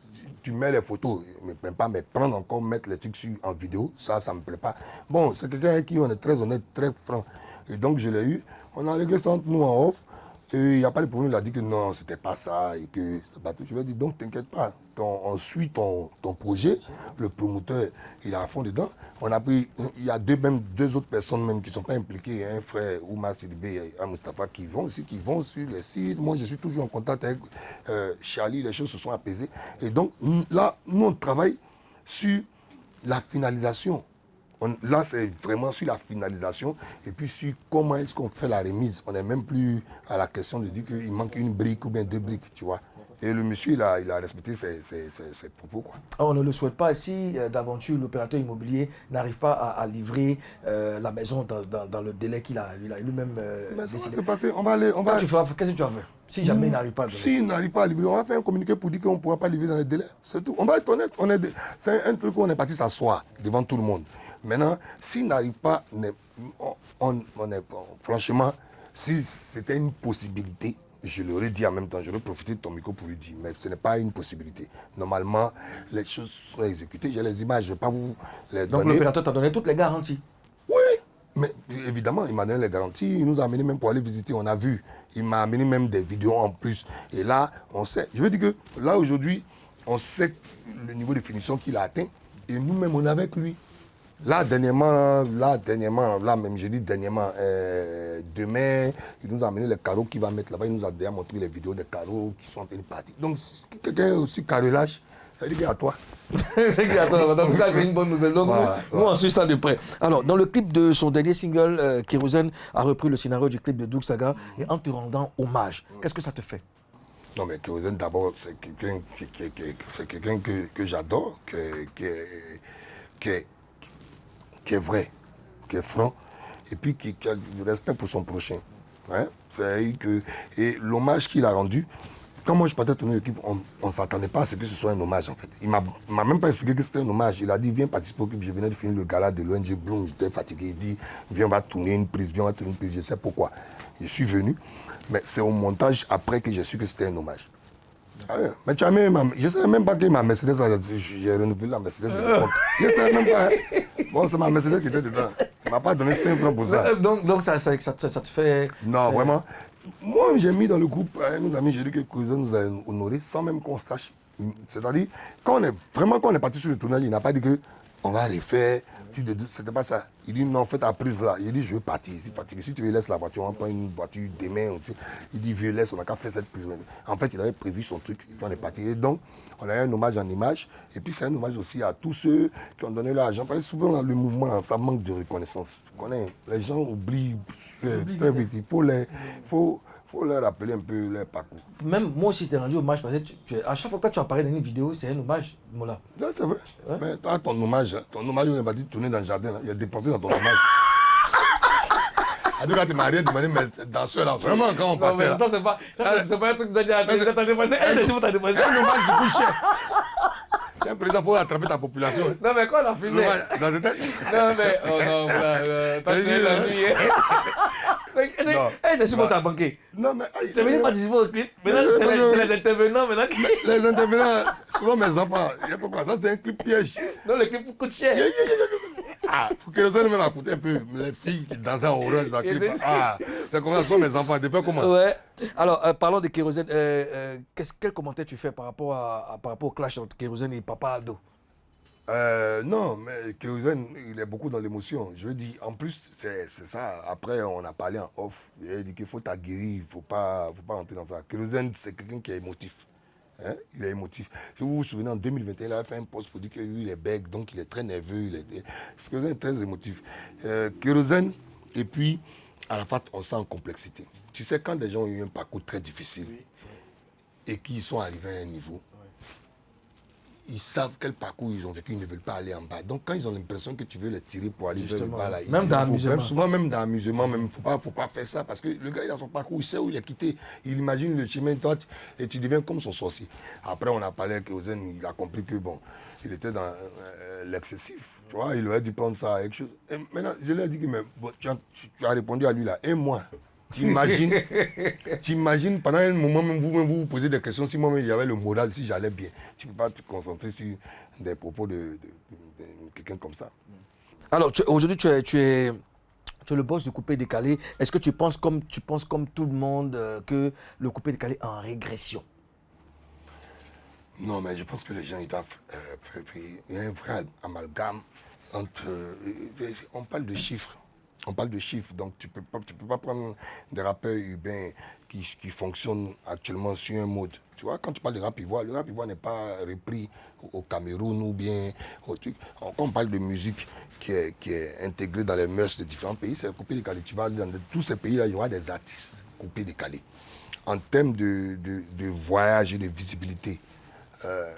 tu mets les photos, je ne me plains pas, mais prendre encore, mettre les trucs en vidéo, ça ne me plaît pas. Bon, c'est quelqu'un avec qui on est très honnête, très franc. Et donc je l'ai eu, on a réglé ça entre nous en off. Et il n'y a pas de problème, il a dit que non, c'était pas ça et que c'est pas tout. Je lui ai dit, donc t'inquiète pas, on suit ton projet, le promoteur, il est à fond dedans. On a pris, il y a deux autres personnes même qui ne sont pas impliquées, un frère, Oumar Sidibé et Mustafa, qui vont sur les sites. Moi, je suis toujours en contact avec Charlie, les choses se sont apaisées. Et donc là, nous, on travaille sur la finalisation. Là, c'est vraiment sur la finalisation et puis sur comment est-ce qu'on fait la remise. On n'est même plus à la question de dire qu'il manque une brique ou bien 2 briques, tu vois. Et le monsieur, il a respecté ses propos, quoi. On ne le souhaite pas. Si d'aventure l'opérateur immobilier n'arrive pas à livrer la maison dans le délai qu'il a lui-même Mais ça décidé. va se passer. On va aller. Qu'est-ce que tu vas faire si jamais il n'arrive pas à livrer? S'il n'arrive pas à livrer, on va faire un communiqué pour dire qu'on ne pourra pas livrer dans les délais. C'est tout. On va être honnête. C'est un truc où on est parti s'asseoir devant tout le monde. Maintenant, s'il n'arrive pas, franchement, si c'était une possibilité, je l'aurais dit en même temps, j'aurais profité de ton micro pour lui dire, mais ce n'est pas une possibilité. Normalement, les choses sont exécutées. J'ai les images, je ne vais pas vous les donner. Donc l'opérateur t'a donné toutes les garanties? Oui, mais évidemment, il m'a donné les garanties, il nous a amené même pour aller visiter, on a vu. Il m'a amené même des vidéos en plus. Et là, on sait. Je veux dire que là, aujourd'hui, on sait le niveau de finition qu'il a atteint. Et nous-mêmes, on est avec lui. Là, dernièrement, même, j'ai dit dernièrement, demain, il nous a amené les carreaux qu'il va mettre là-bas. Il nous a déjà montré les vidéos des carreaux qui sont en train de partir. Donc, si quelqu'un est aussi carrelage, ça veut dire qu'il y a toi. C'est qu'il y a toi. En tout cas, c'est une bonne nouvelle. Donc, voilà, nous, on suit ça de près. Alors, dans le clip de son dernier single, Kérosène a repris le scénario du clip de Doug Saga et en te rendant hommage. Qu'est-ce que ça te fait? Non, mais Kérosène, d'abord, c'est quelqu'un que j'adore, qui est vrai, qui est franc, et puis qui a du respect pour son prochain. Hein? Et l'hommage qu'il a rendu, quand moi je partais tourner l'équipe, on ne s'attendait pas à ce que ce soit un hommage en fait. Il m'a même pas expliqué que c'était un hommage. Il a dit, viens participer au clip. Je venais de finir le gala de l'ONG Bloom, j'étais fatigué. Il dit, viens, on va tourner une prise, je sais pourquoi. Je suis venu, mais c'est au montage après que j'ai su que c'était un hommage. Ah ouais. Mais tu as même, je ne savais même pas que ma Mercedes, j'ai renouvelé la Mercedes de l'époque. Je ne savais même pas. Bon, c'est ma Mercedes qui était dedans. Il ne m'a pas donné 5 francs pour ça. Donc ça te fait... Non, vraiment. Moi, j'ai mis dans le groupe, nos amis, j'ai dit que Kérosène nous a honorés sans même qu'on sache. C'est-à-dire, quand on est parti sur le tournage, il n'a pas dit qu'on va refaire. C'était pas ça. Il dit non, fais ta prise là. Il dit je veux partir. Si tu veux, laisse la voiture, on prend une voiture demain. Il dit vieux, laisse, on n'a qu'à faire cette prise. En fait, il avait prévu son truc. Et puis on est parti. Et donc, on a eu un hommage en image. Et puis c'est un hommage aussi à tous ceux qui ont donné l'argent. Parce que souvent, dans le mouvement, ça manque de reconnaissance. Tu connais, les gens oublient très vite. Il faut leur rappeler un peu leur parcours. Même moi aussi, je t'ai rendu hommage parce que à chaque fois que tu apparais dans une vidéo, c'est un hommage, Moula. Non, c'est vrai. Ouais. Mais toi, ton hommage, on est parti tourner dans le jardin. Là. Il y a dépensé dans ton hommage. À deux cas, tu m'as rien demandé, mais dans ceux-là, vraiment, quand on partait. Non, mais ça, c'est pas un truc de dire. T'as dépassé. C'est un hommage qui coûte cher. C'est un président pour attraper ta population. Non, mais quoi, on a filmé? Dans cette... Non, mais. Oh non, Moula. T'as tué la nuit. C'est sûr que tu as banqué. Non, mais. Tu es venu participer au clip. Maintenant, c'est les intervenants. Les intervenants, souvent mes enfants. Je sais pas quoi, ça, c'est un clip piège. Non, le clip coûte cher. Ah, faut que les autres me coûté un peu. Les filles qui dansaient en orange dans le clip. Ah, c'est comme ça, sont mes enfants. Des fois, comment? Ouais. Alors, parlons de Kérosène. Quel commentaire tu fais par rapport au clash entre Kérosène et Papa Aldo? Non, mais Kérosène, il est beaucoup dans l'émotion. Je veux dire, en plus, c'est ça. Après, on a parlé en off. Il a dit qu'il faut t'aguerrir, il ne faut pas rentrer dans ça. Kérosène, c'est quelqu'un qui est émotif. Hein? Il est émotif. Si vous vous souvenez, en 2021, il a fait un post pour dire que lui, il est bègue, donc il est très nerveux. Kérosène est très émotif. Kérosène, et puis, Arafat, on sent en complexité. Tu sais, quand des gens ont eu un parcours très difficile et qu'ils sont arrivés à un niveau, ils savent quel parcours ils ont vécu, ils ne veulent pas aller en bas. Donc quand ils ont l'impression que tu veux les tirer pour aller vers le bas, là, même dans l'amusement. Souvent même dans l'amusement, il ne faut pas faire ça parce que le gars il a son parcours, il sait où il est quitté. Il imagine le chemin toi et tu deviens comme son sorcier. Après on a parlé avec Ozen, il a compris que bon, il était dans l'excessif. Tu vois, il aurait dû prendre ça avec chose. Et maintenant, je lui ai dit que mais, bon, tu as répondu à lui là, et moi. T'imagines, pendant un moment, même vous posez des questions, si moi-même j'avais le moral, si j'allais bien. Tu ne peux pas te concentrer sur des propos de quelqu'un comme ça. Alors, aujourd'hui, tu es le boss du coupé décalé. Est-ce que tu penses comme tout le monde que le coupé décalé est en régression? Non, mais je pense que les gens, ils doivent il y a un vrai amalgame entre... on parle de chiffres. On parle de chiffres, donc tu peux pas prendre des rappeurs urbains qui fonctionnent actuellement sur un mode. Tu vois, quand tu parles de rap ivoire, le rap ivoire n'est pas repris au Cameroun ou bien au truc. Quand on parle de musique qui est intégrée dans les mœurs de différents pays, c'est le coupé décalé. Tu vas dans tous ces pays-là, il y aura des artistes coupés décalés. En termes de voyage et de visibilité,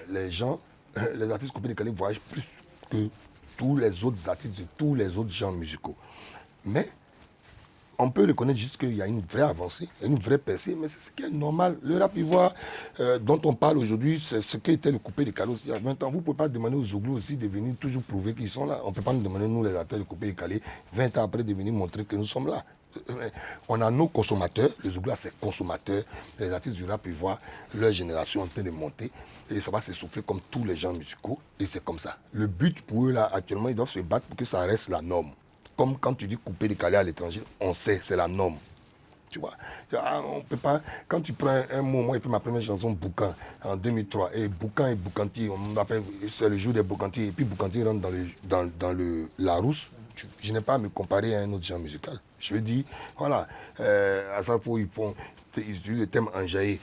les artistes coupés décalés voyagent plus que tous les autres artistes de tous les autres genres musicaux. Mais on peut reconnaître juste qu'il y a une vraie avancée, une vraie percée, mais c'est ce qui est normal. Le rap ivoire dont on parle aujourd'hui, c'est ce qu'était le coupé décalé il y a 20 ans. Vous ne pouvez pas demander aux Zouglous aussi de venir toujours prouver qu'ils sont là. On ne peut pas nous demander, nous les acteurs du coupé décalé, 20 ans après de venir montrer que nous sommes là. On a nos consommateurs, les Zouglous, c'est consommateurs, les artistes du rap ivoire, leur génération est en train de monter et ça va s'essouffler comme tous les genres musicaux et c'est comme ça. Le but pour eux là, actuellement, ils doivent se battre pour que ça reste la norme. Comme quand tu dis couper décalé à l'étranger, on sait, c'est la norme. Tu vois, on peut pas. Quand tu prends un mot, moi, j'ai fait ma première chanson Boucan en 2003. Et Boucan et Boucanti, on m'appelle, c'est le jour des Boucanti. Et puis Boucanti rentre dans le Larousse. Je n'ai pas à me comparer à un autre genre musical. Je veux dire, voilà, à ça, ils utilisent le thème enjaillé,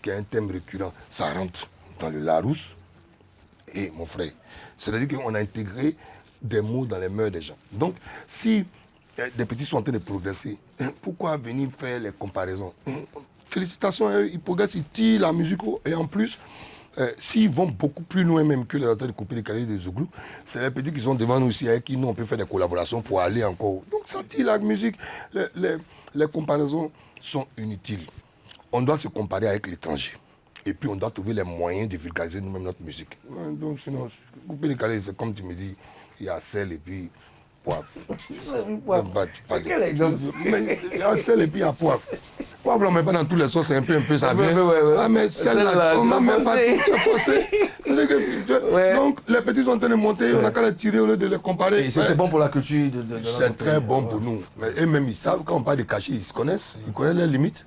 qui est un thème récurrent. Ça rentre dans le Larousse. Et mon frère, c'est-à-dire qu'on a intégré des mots dans les mœurs des gens. Donc, si des petits sont en train de progresser, pourquoi venir faire les comparaisons? Félicitations à eux, ils progressent, ils tirent la musique et en plus, s'ils vont beaucoup plus loin même que les auteurs de coupé décalé des Zouglous, c'est les petits qui sont devant nous aussi, avec qui nous on peut faire des collaborations pour aller encore. Donc ça tire la musique. Les comparaisons sont inutiles. On doit se comparer avec l'étranger. Et puis on doit trouver les moyens de vulgariser nous-mêmes notre musique. Donc sinon, coupé décalé, c'est comme tu me dis, il y a sel et puis poivre. C'est quel exemple? Il y a sel et puis il y a poivre. Poivre, on ne met pas dans tous les sauces, c'est un peu, ça vient. Ouais. Ah, mais celle-là, on n'en met pas tout, c'est forcé. Donc, les petits sont en train de monter, on n'a qu'à les tirer au lieu de les comparer. Et c'est bon pour la culture c'est très bon pour nous. Et même, ils savent, quand on parle de cachis, ils se connaissent, ils connaissent leurs limites.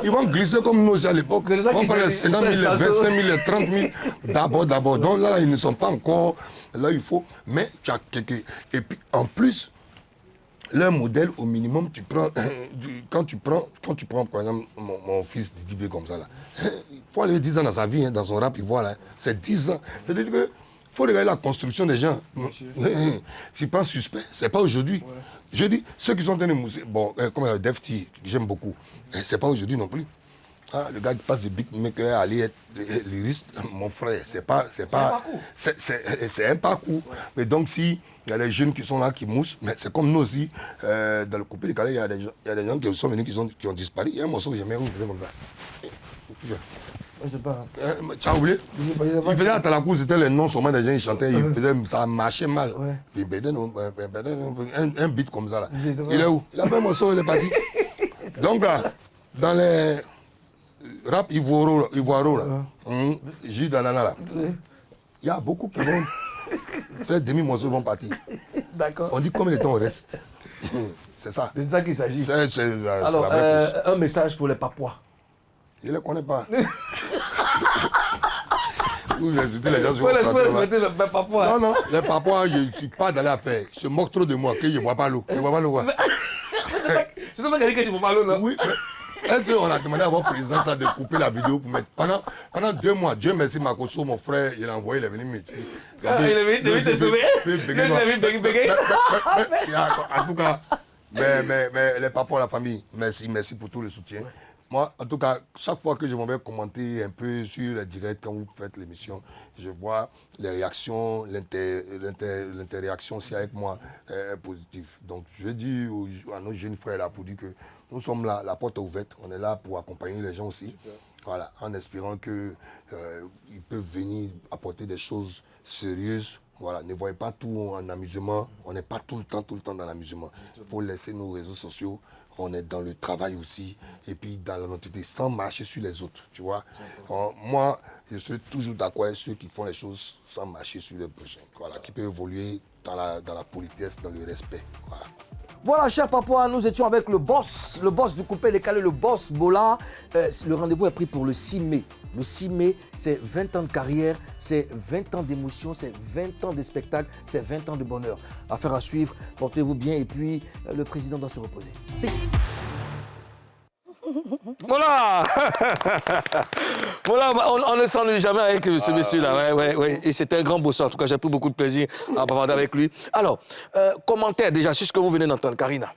Ils vont glisser comme nous aussi à l'époque. On parle de 50 000, 25 000, 30 000. D'abord. Donc là, ils ne sont pas encore là, il faut. Mais tu as quelques. Et puis, en plus, leur modèle, au minimum, tu prends. Quand tu prends, par exemple, mon fils Didibé comme ça, là, il faut aller 10 ans dans sa vie, dans son rap, il voit là. C'est 10 ans. C'est-à-dire que. Il faut regarder la construction des gens. Je pense suspect, c'est pas aujourd'hui. Ouais. Je dis, ceux qui sont en train de mousser, bon, comme Defty, j'aime beaucoup, c'est pas aujourd'hui non plus. Ah, le gars qui passe de beatmaker à aller être lyriste, mon frère, c'est un parcours. Ouais. Mais donc, si il y a des jeunes qui sont là, qui moussent, mais c'est comme nous aussi, dans le coupé décalé, il y a des gens qui sont venus, qui ont disparu. Il y a un morceau que j'aimais, vous faisait comme ça. Je sais pas. Tu as oublié? Je sais pas. Il faisait à Talakou, c'était les noms seulement des gens, ils chantaient, ça marchait mal. Ouais. Un beat comme ça là. Il est où? Il a fait un morceau, il est parti. Donc là, dans les rap ivoiro là, J d'Anana là, il y a beaucoup qui vont faire demi-morceaux, vont partir. D'accord. On dit combien de temps on reste. C'est ça. C'est ça qu'il s'agit. Alors, un message pour les Papouas. Je ne les connais pas. Vous insultez les gens sur le Papouas. Non, les Papouas, je ne suis pas dans l'affaire. Ils se moquent trop de moi, que je ne bois pas l'eau. Je ne bois pas l'eau, quoi. C'est seulement quelqu'un que je ne bois pas l'eau, non? Oui, Est-ce qu'on a demandé à votre président ça, de couper la vidéo pour mettre... Pendant 2 mois, Dieu merci, Makosso, mon frère, il a envoyé, il est venu me dire. Il est venu te sauver. En tout cas, mais les papas, la famille, merci pour tout le soutien. Moi, en tout cas, chaque fois que je m'en vais commenter un peu sur les directs, quand vous faites l'émission, je vois les réactions, l'interréaction aussi avec moi est positive. Donc, je dis à nos jeunes frères là pour dire que nous sommes là, la porte est ouverte, on est là pour accompagner les gens aussi. Super. Voilà, en espérant qu'ils peuvent venir apporter des choses sérieuses. Voilà, ne voyez pas tout en amusement, on n'est pas tout le temps dans l'amusement. Il faut laisser nos réseaux sociaux. On est dans le travail aussi, et puis dans la notité, sans marcher sur les autres, tu vois. Moi, je suis toujours d'accord avec ceux qui font les choses sans marcher sur les prochains, voilà, qui peuvent évoluer dans la politesse, dans le respect. Voilà. Voilà, chers papois, nous étions avec le boss du coupé décalé, le boss Mola. Le rendez-vous est pris pour le 6 mai. Le 6 mai, c'est 20 ans de carrière, c'est 20 ans d'émotion, c'est 20 ans de spectacle, c'est 20 ans de bonheur. Affaire à suivre, portez-vous bien et puis le président doit se reposer. Peace. Voilà. Voilà, on ne s'ennuie jamais avec ce monsieur-là. Ouais. Et c'était un grand bosseur. En tout cas, j'ai pris beaucoup de plaisir à parler avec lui. Alors, commentaire déjà sur ce que vous venez d'entendre, Karina.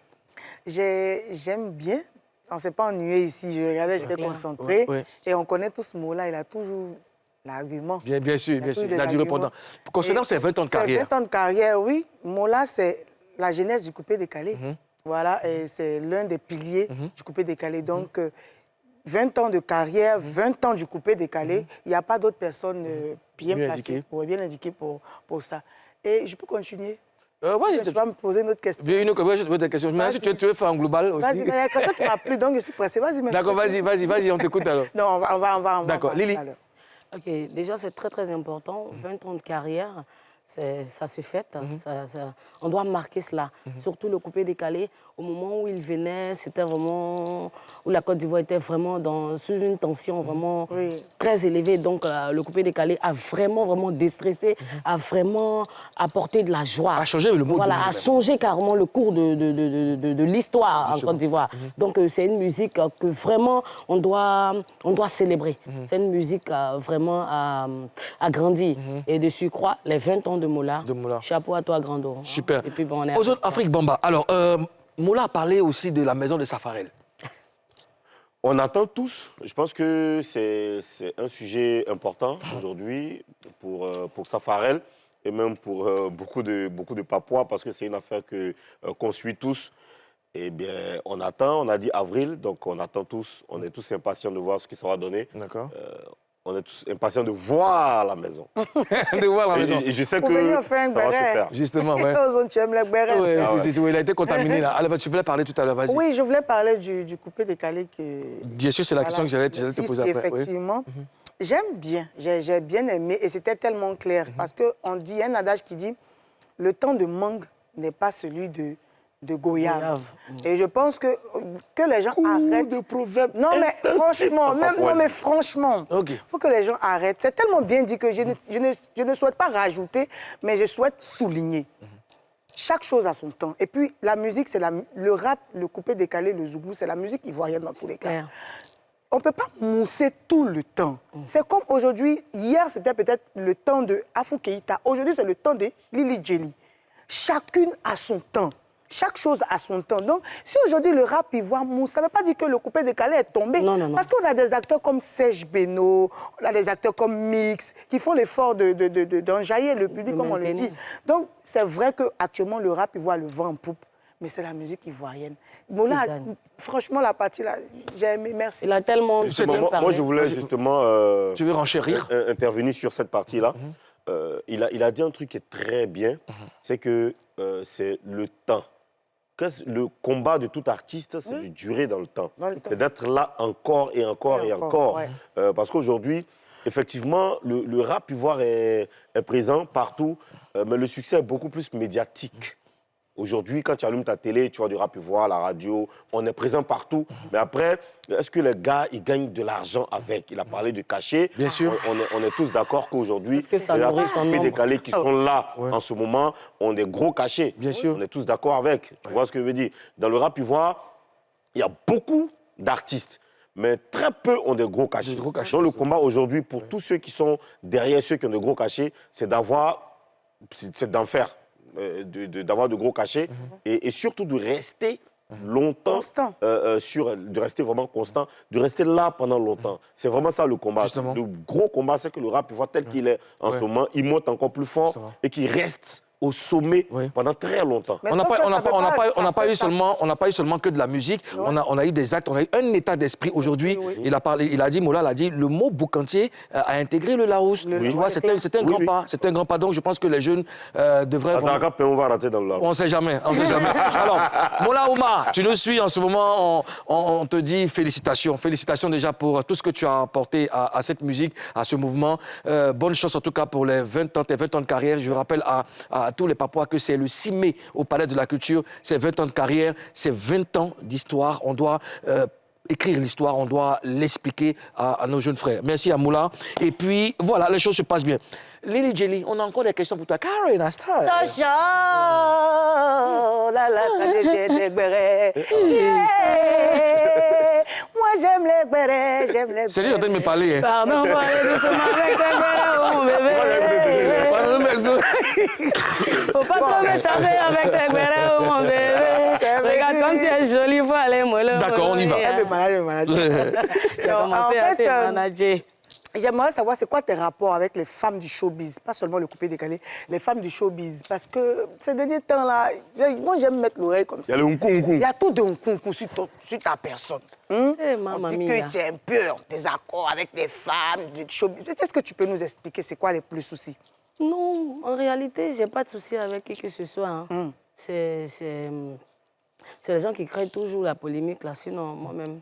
J'aime bien. On ne s'est pas ennuyé ici. Je regardais, j'étais concentrée. Ouais. Et on connaît tous ce mot-là. Il a toujours l'argument. Bien sûr. Il a du répondant. Concernant ses 20 ans de carrière. 20 ans de carrière, oui. Mola, c'est la jeunesse du coupé décalé. Voilà, et c'est l'un des piliers du coupé décalé. Donc, 20 ans de carrière, 20 ans du coupé décalé, il n'y a pas d'autres personnes bien placées, bien indiquées pour ça. Et je peux continuer? Oui, tu vas me poser une autre question. Je te pose des questions. Mais si tu veux faire en global aussi. Vas-y, mais il y a quelque chose qui m'a plu, donc je suis pressée. Vas-y, d'accord, vas-y, on t'écoute alors. Non, on va. D'accord, Lily. Ok, déjà c'est très important. 20 ans de carrière, ça se fête. On doit marquer cela. Surtout le coupé décalé. Au moment où il venait, c'était vraiment... où la Côte d'Ivoire était vraiment sous une tension vraiment très élevée. Donc le coupé décalé a vraiment déstressé, a vraiment apporté de la joie. A changé le mot. Voilà, a changé carrément le cours de l'histoire en Côte d'Ivoire. Donc c'est une musique que vraiment on doit célébrer. C'est une musique vraiment à grandir. Et de surcroît, les 20 ans de Mola. Chapeau à toi, Grando. Super. Et puis, bon, on est aux autres, Afrique Bamba. Alors, Mola a parlé aussi de la maison de Safarel. On attend tous. Je pense que c'est un sujet important aujourd'hui pour Safarel et même pour beaucoup de Papois parce que c'est une affaire qu'on suit tous. Eh bien, on attend. On a dit avril, donc on attend tous. On est tous impatients de voir ce que ça va donner. D'accord. On est tous impatients de voir la maison. De voir la maison. Et je sais que ça va se faire. Justement, ouais. Tu aimes les bérets. Oui, il a été contaminé là. Alors, tu voulais parler tout à l'heure, vas-y. Oui, je voulais parler du coupé décalé que... Bien sûr, c'est la question que j'allais te poser après. Effectivement. Oui. J'aime bien, j'ai bien aimé et c'était tellement clair. Parce qu'on dit, il y a un adage qui dit, le temps de mangue n'est pas celui de goyave. Et je pense que les gens arrêtent... de proverbe. Non, mais franchement, il faut que les gens arrêtent. C'est tellement bien dit que je ne souhaite pas rajouter, mais je souhaite souligner. Chaque chose a son temps. Et puis, la musique, c'est le rap, le coupé décalé, le zouglou, c'est la musique ivoirienne dans tous les cas. On ne peut pas mousser tout le temps. C'est comme aujourd'hui, hier, c'était peut-être le temps de Afou Keïta. Aujourd'hui, c'est le temps de Lili Djeli. Chacune a son temps. Chaque chose a son temps. Donc, si aujourd'hui le rap ivoire mousse, ça ne veut pas dire que le coupé décalé est tombé. Non. Parce qu'on a des acteurs comme Serge Beno, on a des acteurs comme Mix, qui font l'effort d'enjailler le public, comme on le dit. Donc, c'est vrai qu'actuellement, le rap ivoire le vent en poupe, mais c'est la musique ivoirienne. Bon, là, franchement, la partie là, j'ai aimé, merci. Il a tellement... Moi, je voulais justement... tu veux renchérir intervenir sur cette partie-là. Il a dit un truc qui est très bien, c'est que c'est le temps. Le combat de tout artiste, c'est de durer dans le temps. C'est d'être là encore et encore et encore. Ouais. Parce qu'aujourd'hui, effectivement, le rap ivoire est présent partout, mais le succès est beaucoup plus médiatique. Aujourd'hui, quand tu allumes ta télé, tu vois du rap ivoire, la radio, on est présent partout. Mais après, est-ce que les gars, ils gagnent de l'argent avec? Il a parlé de cachet. Bien sûr. On est tous d'accord qu'aujourd'hui, les artistes décalés qui sont là en ce moment ont des gros cachets. Bien sûr. On est tous d'accord avec. Tu vois ce que je veux dire? Dans le rap ivoire, il y a beaucoup d'artistes. Mais très peu ont des gros cachets. Donc le combat aujourd'hui, pour tous ceux qui sont derrière ceux qui ont de gros cachets, c'est d'en faire, d'avoir de gros cachets et surtout de rester longtemps, de rester vraiment constant, de rester là pendant longtemps. C'est vraiment ça le combat. Justement. Le gros combat, c'est que le rap, tel qu'il est en ce moment, il monte encore plus fort et qu'il reste au sommet pendant très longtemps. On n'a pas eu seulement que de la musique, on a eu des actes, on a eu un état d'esprit. Aujourd'hui, il a dit, Moula l'a dit, le mot boucantier a intégré le Larousse. Tu vois, c'est un grand pas. C'est un grand pas. Donc, je pense que les jeunes devraient... On va rater dans le Larousse. On ne sait jamais, on sait jamais. Alors, Moula Oumar, tu nous suis en ce moment, on te dit félicitations. Félicitations déjà pour tout ce que tu as apporté à cette musique, à ce mouvement. Bonne chance en tout cas pour tes 20 ans de carrière. Je rappelle à tous les Papois que c'est le 6 mai au Palais de la Culture. C'est 20 ans de carrière, c'est 20 ans d'histoire. On doit écrire l'histoire, on doit l'expliquer à nos jeunes frères. Merci à Moula. Et puis, voilà, les choses se passent bien. Lily Jelly, on a encore des questions pour toi. Karen, Astar. Moi, j'aime les bérets, j'aime les bérets. C'est juste en train de me parler. Hein. Pardon, pour aller doucement avec tes bérets, mon bébé. Pardon, merci. Faut pas trop me charger avec tes bérets, mon bébé. Regarde comme tu es jolie, faut aller mollo. D'accord, on y va. Elle me manage. Tu as commencé à te manager. J'aimerais savoir, c'est quoi tes rapports avec les femmes du showbiz, pas seulement le coupé décalé, les femmes du showbiz, parce que ces derniers temps-là, moi j'aime mettre l'oreille comme ça. Il y a le hunkou. Il y a tout de hunkou sur ta personne. Maman On dit mia. que tu es un peu en désaccord avec les femmes du showbiz. Est-ce que tu peux nous expliquer c'est quoi les plus soucis? Non, en réalité, j'ai pas de souci avec qui que ce soit. Hein. C'est les gens qui créent toujours la polémique là. Sinon, moi-même,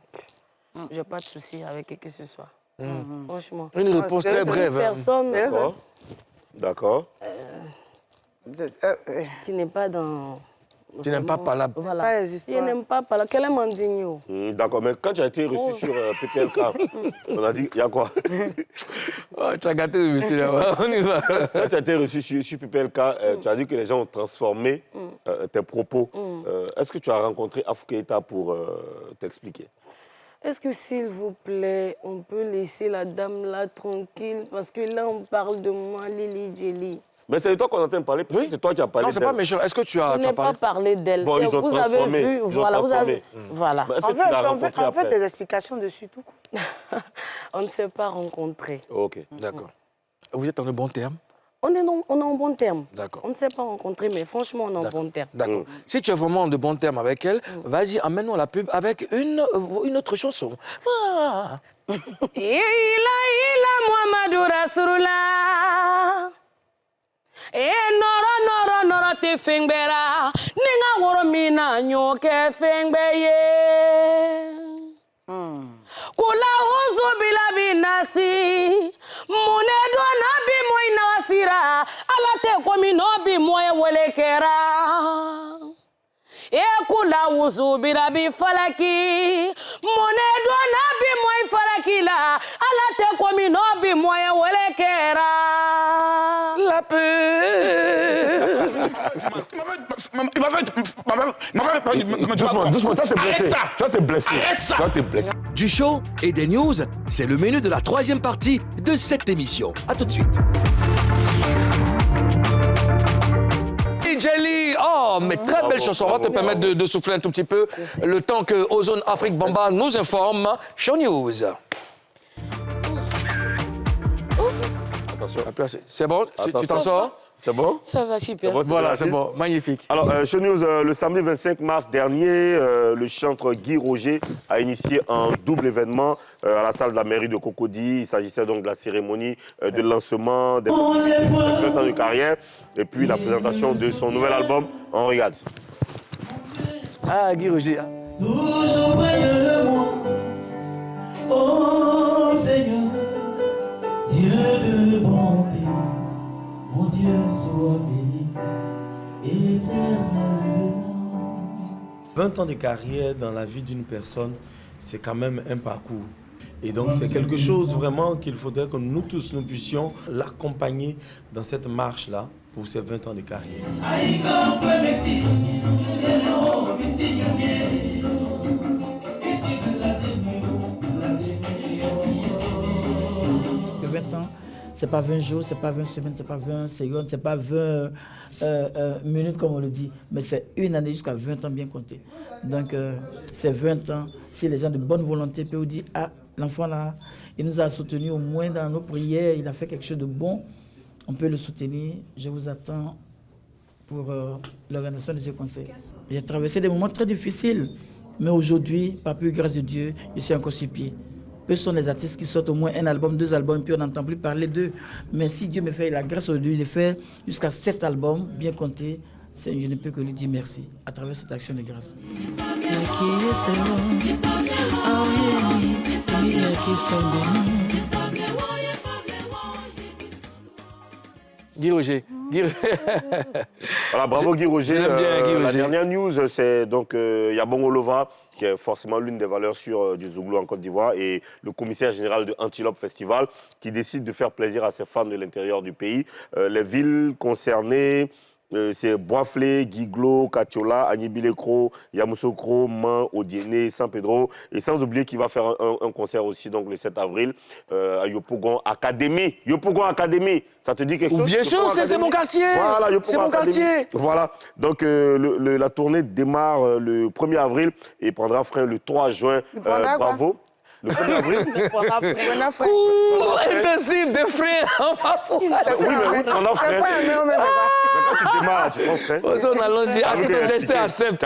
j'ai pas de souci avec qui que ce soit. Franchement. Une réponse très brève. Personne D'accord. qui n'est pas dans... Tu n'aimes pas parler. Voilà. Pas les histoires. Je n'aime pas parler. Quel est mon digne? D'accord, mais quand tu as été reçu sur PPLK, on a dit, il y a quoi? Oh, tu as gâté le monsieur là. On y va. Quand tu as été reçu sur PPLK, tu as dit que les gens ont transformé tes propos. Est-ce que tu as rencontré Afou Keïta pour t'expliquer? Est-ce que, s'il vous plaît, on peut laisser la dame là tranquille? Parce que là, on parle de moi, Lily Jelly. Mais c'est de toi qu'on entend parler. Oui. C'est toi qui as parlé. Non, c'est pas méchant. Est-ce que tu as Je n'ai pas parlé d'elle. Bon, ils ont vous avez transformé. vu, voilà, vous avez... Voilà. Est-ce que tu l'as rencontré après? des explications dessus tout. On ne s'est pas rencontrés. Ok. D'accord. Vous êtes en de bons termes? On est en bon terme. D'accord. On ne s'est pas rencontrés, mais franchement, on est en bon terme. D'accord. Si tu es vraiment en de bons termes avec elle, vas-y, amène-nous la pub avec une autre chanson. Ah. Ila Muhammadu Rasulullah. E noro te fengbera. Ninga woro mina nyoke fengbe Kula uzu bila binasi. Mune do nabi moy nasira. Ala te komi nobi moy welekera. E kula uzu bila bi falaki. Mune do nabi moy falakila. Ala te komi nobi moy welekera. La pub. Doucement, toi t'es blessé. Toi t'es blessé. Toi t'es blessé. Du show et des news, c'est le menu de la 3e partie de cette émission. À tout de suite. Jelly, oh, mais très belle chanson. On va te permettre de souffler un tout petit peu le temps que Ozone Afrique Bamba nous informe. Show News. Attention. C'est bon? Tu t'en sors? C'est bon? Ça va super. Bon, Voilà, c'est bon. Magnifique. Alors, Show News, le samedi 25 mars dernier, le chanteur Guy Roger a initié un double événement à la salle de la mairie de Cocody. Il s'agissait donc de la cérémonie de lancement des 20 ans de carrière et puis la présentation de son nouvel album. On regarde. Ah, Guy Roger. Hein. Toujours près de moi, oh Seigneur, Dieu de bonté, mon Dieu soit béni éternellement. 20 ans de carrière dans la vie d'une personne, c'est quand même un parcours. Et donc c'est quelque chose vraiment qu'il faudrait que nous tous, nous puissions l'accompagner dans cette marche-là pour ses 20 ans de carrière. 20 ans. Ce n'est pas 20 jours, ce n'est pas 20 semaines, ce n'est pas 20 secondes, ce n'est pas 20 minutes comme on le dit, mais c'est une année jusqu'à 20 ans bien compté. Donc c'est 20 ans. Si les gens de bonne volonté peuvent dire, ah, l'enfant là, il nous a soutenus au moins dans nos prières, il a fait quelque chose de bon, on peut le soutenir. Je vous attends pour l'organisation de ce concert. J'ai traversé des moments très difficiles, mais aujourd'hui, par pure grâce de Dieu, je suis encore sur pied. Peu sont les artistes qui sortent au moins un album, 2 albums, puis on n'entend plus parler d'eux. Mais si Dieu me fait la grâce aujourd'hui de faire jusqu'à 7 albums, bien comptés, je ne peux que lui dire merci à travers cette action de grâce. Guy Roger. Voilà, bravo Guy Roger. Guy Roger. La dernière news, c'est donc Yabongo Lova, qui est forcément l'une des valeurs sûres du Zouglou en Côte d'Ivoire, et le commissaire général de Antilope Festival, qui décide de faire plaisir à ses fans de l'intérieur du pays. Les villes concernées, c'est Boisflé, Guiglo, Katiola, Agnibilekro, Yamoussoukro, Man, Odiene, San Pedro. Et sans oublier qu'il va faire un concert aussi donc, le 7 avril à Yopougon Academy. Yopougon Academy, ça te dit quelque chose? Bien sûr, c'est mon quartier. Voilà, c'est mon quartier. Voilà, donc la tournée démarre le 1er avril et prendra fin le 3 juin. Bravo. Le 1er avril. Cours intensif de frein en Bafou. Oui, mais on a frein. Quand tu démarres, tu prends frein. On allons-y. Accepte.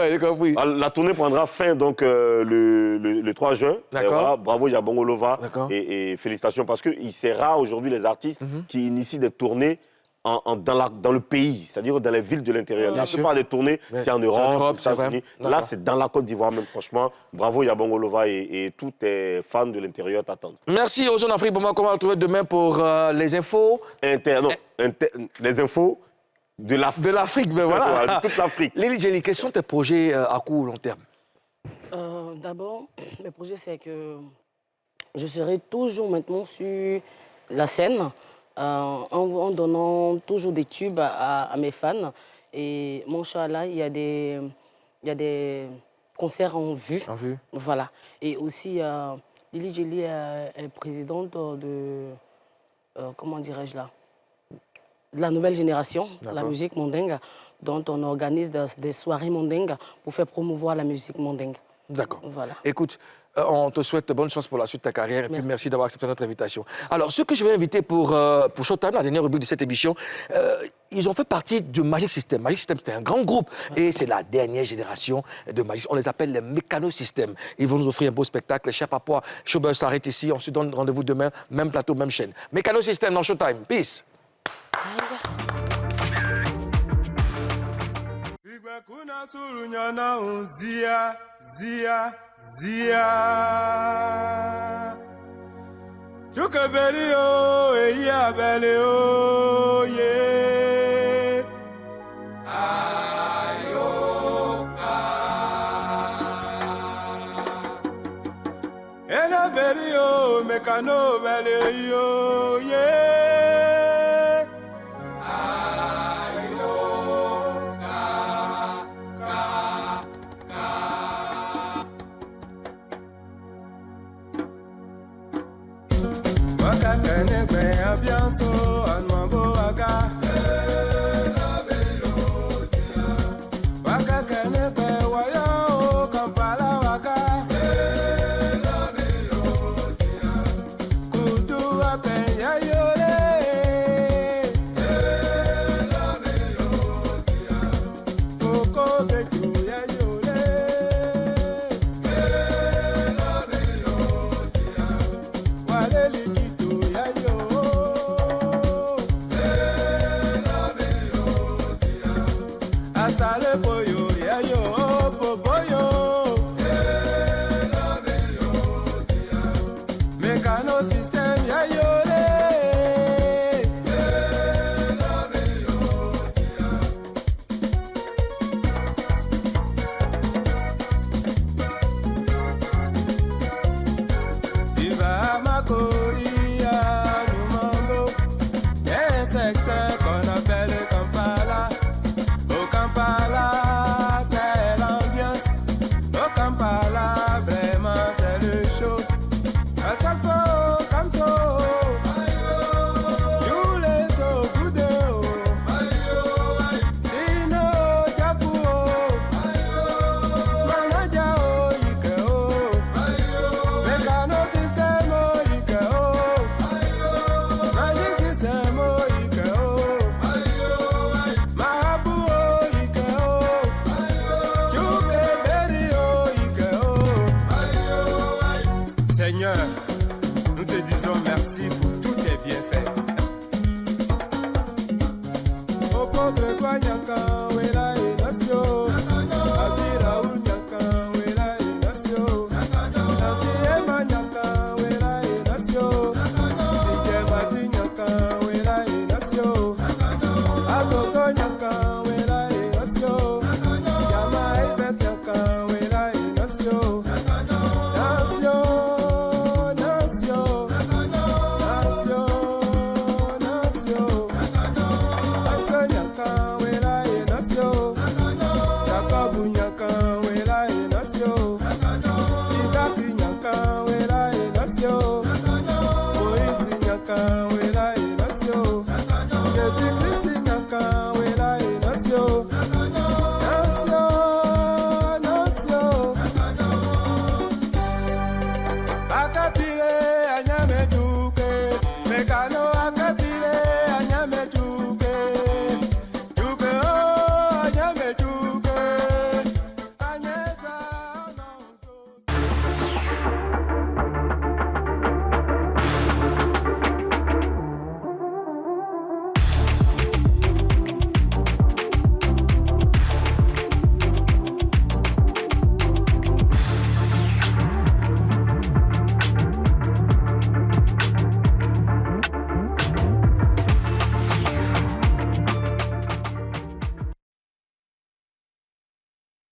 J'ai compris. La tournée prendra fin donc le 3 juin. D'accord. Voilà, bravo Yabongo Lova et félicitations parce qu'il c'est rare aujourd'hui les artistes qui initient des tournées dans le pays, c'est-à-dire dans les villes de l'intérieur. La plupart des tournées, c'est en Europe, aux États-Unis. Là, c'est dans la Côte d'Ivoire même, franchement. Bravo Yabongo Lova et tous tes fans de l'intérieur t'attendent. Merci aux Zone Afrique. Comment on va retrouver demain pour les infos? Les infos de l'Afrique. De l'Afrique, mais voilà. De toute l'Afrique. Lily Jelly, quels sont tes projets à court ou long terme? D'abord, mes projets, c'est que je serai toujours maintenant sur la scène, en donnant toujours des tubes à mes fans. Et mon chat là, il y a des concerts en vue. Voilà. Et aussi, Lily Jelly est présidente de, comment dirais-je là, de la nouvelle génération, la musique mandingue, dont on organise des soirées mandingues pour faire promouvoir la musique mandingue. D'accord. Voilà. Écoute, on te souhaite bonne chance pour la suite de ta carrière et puis merci d'avoir accepté notre invitation. Alors, ceux que je vais inviter pour Showtime, la dernière rubrique de cette émission, ils ont fait partie du Magic System. Magic System, c'est un grand groupe et c'est la dernière génération de Magic. On les appelle les Mécano System. Ils vont nous offrir un beau spectacle. Le chef à poids, Showbuzz s'arrête ici. On se donne rendez-vous demain, même plateau, même chaîne. Mécano System dans Showtime. Peace. Chukaberio, eya beleo, ye. Ayoka. Ena berio, mekano beleo, ye. Seigneur, nous te disons merci pour tous tes bienfaits. Au pauvre toi Nyaka, Wela et Nation, Abira ou Nyaka, Wela et Nation, Nabiema Nyaka, Wela et Nation, Sige Mati Nyaka, Wela et Nation, Azozo Nyaka, Wela et Nation, Yama Ebet Nyaka, Wela et Nation, Aka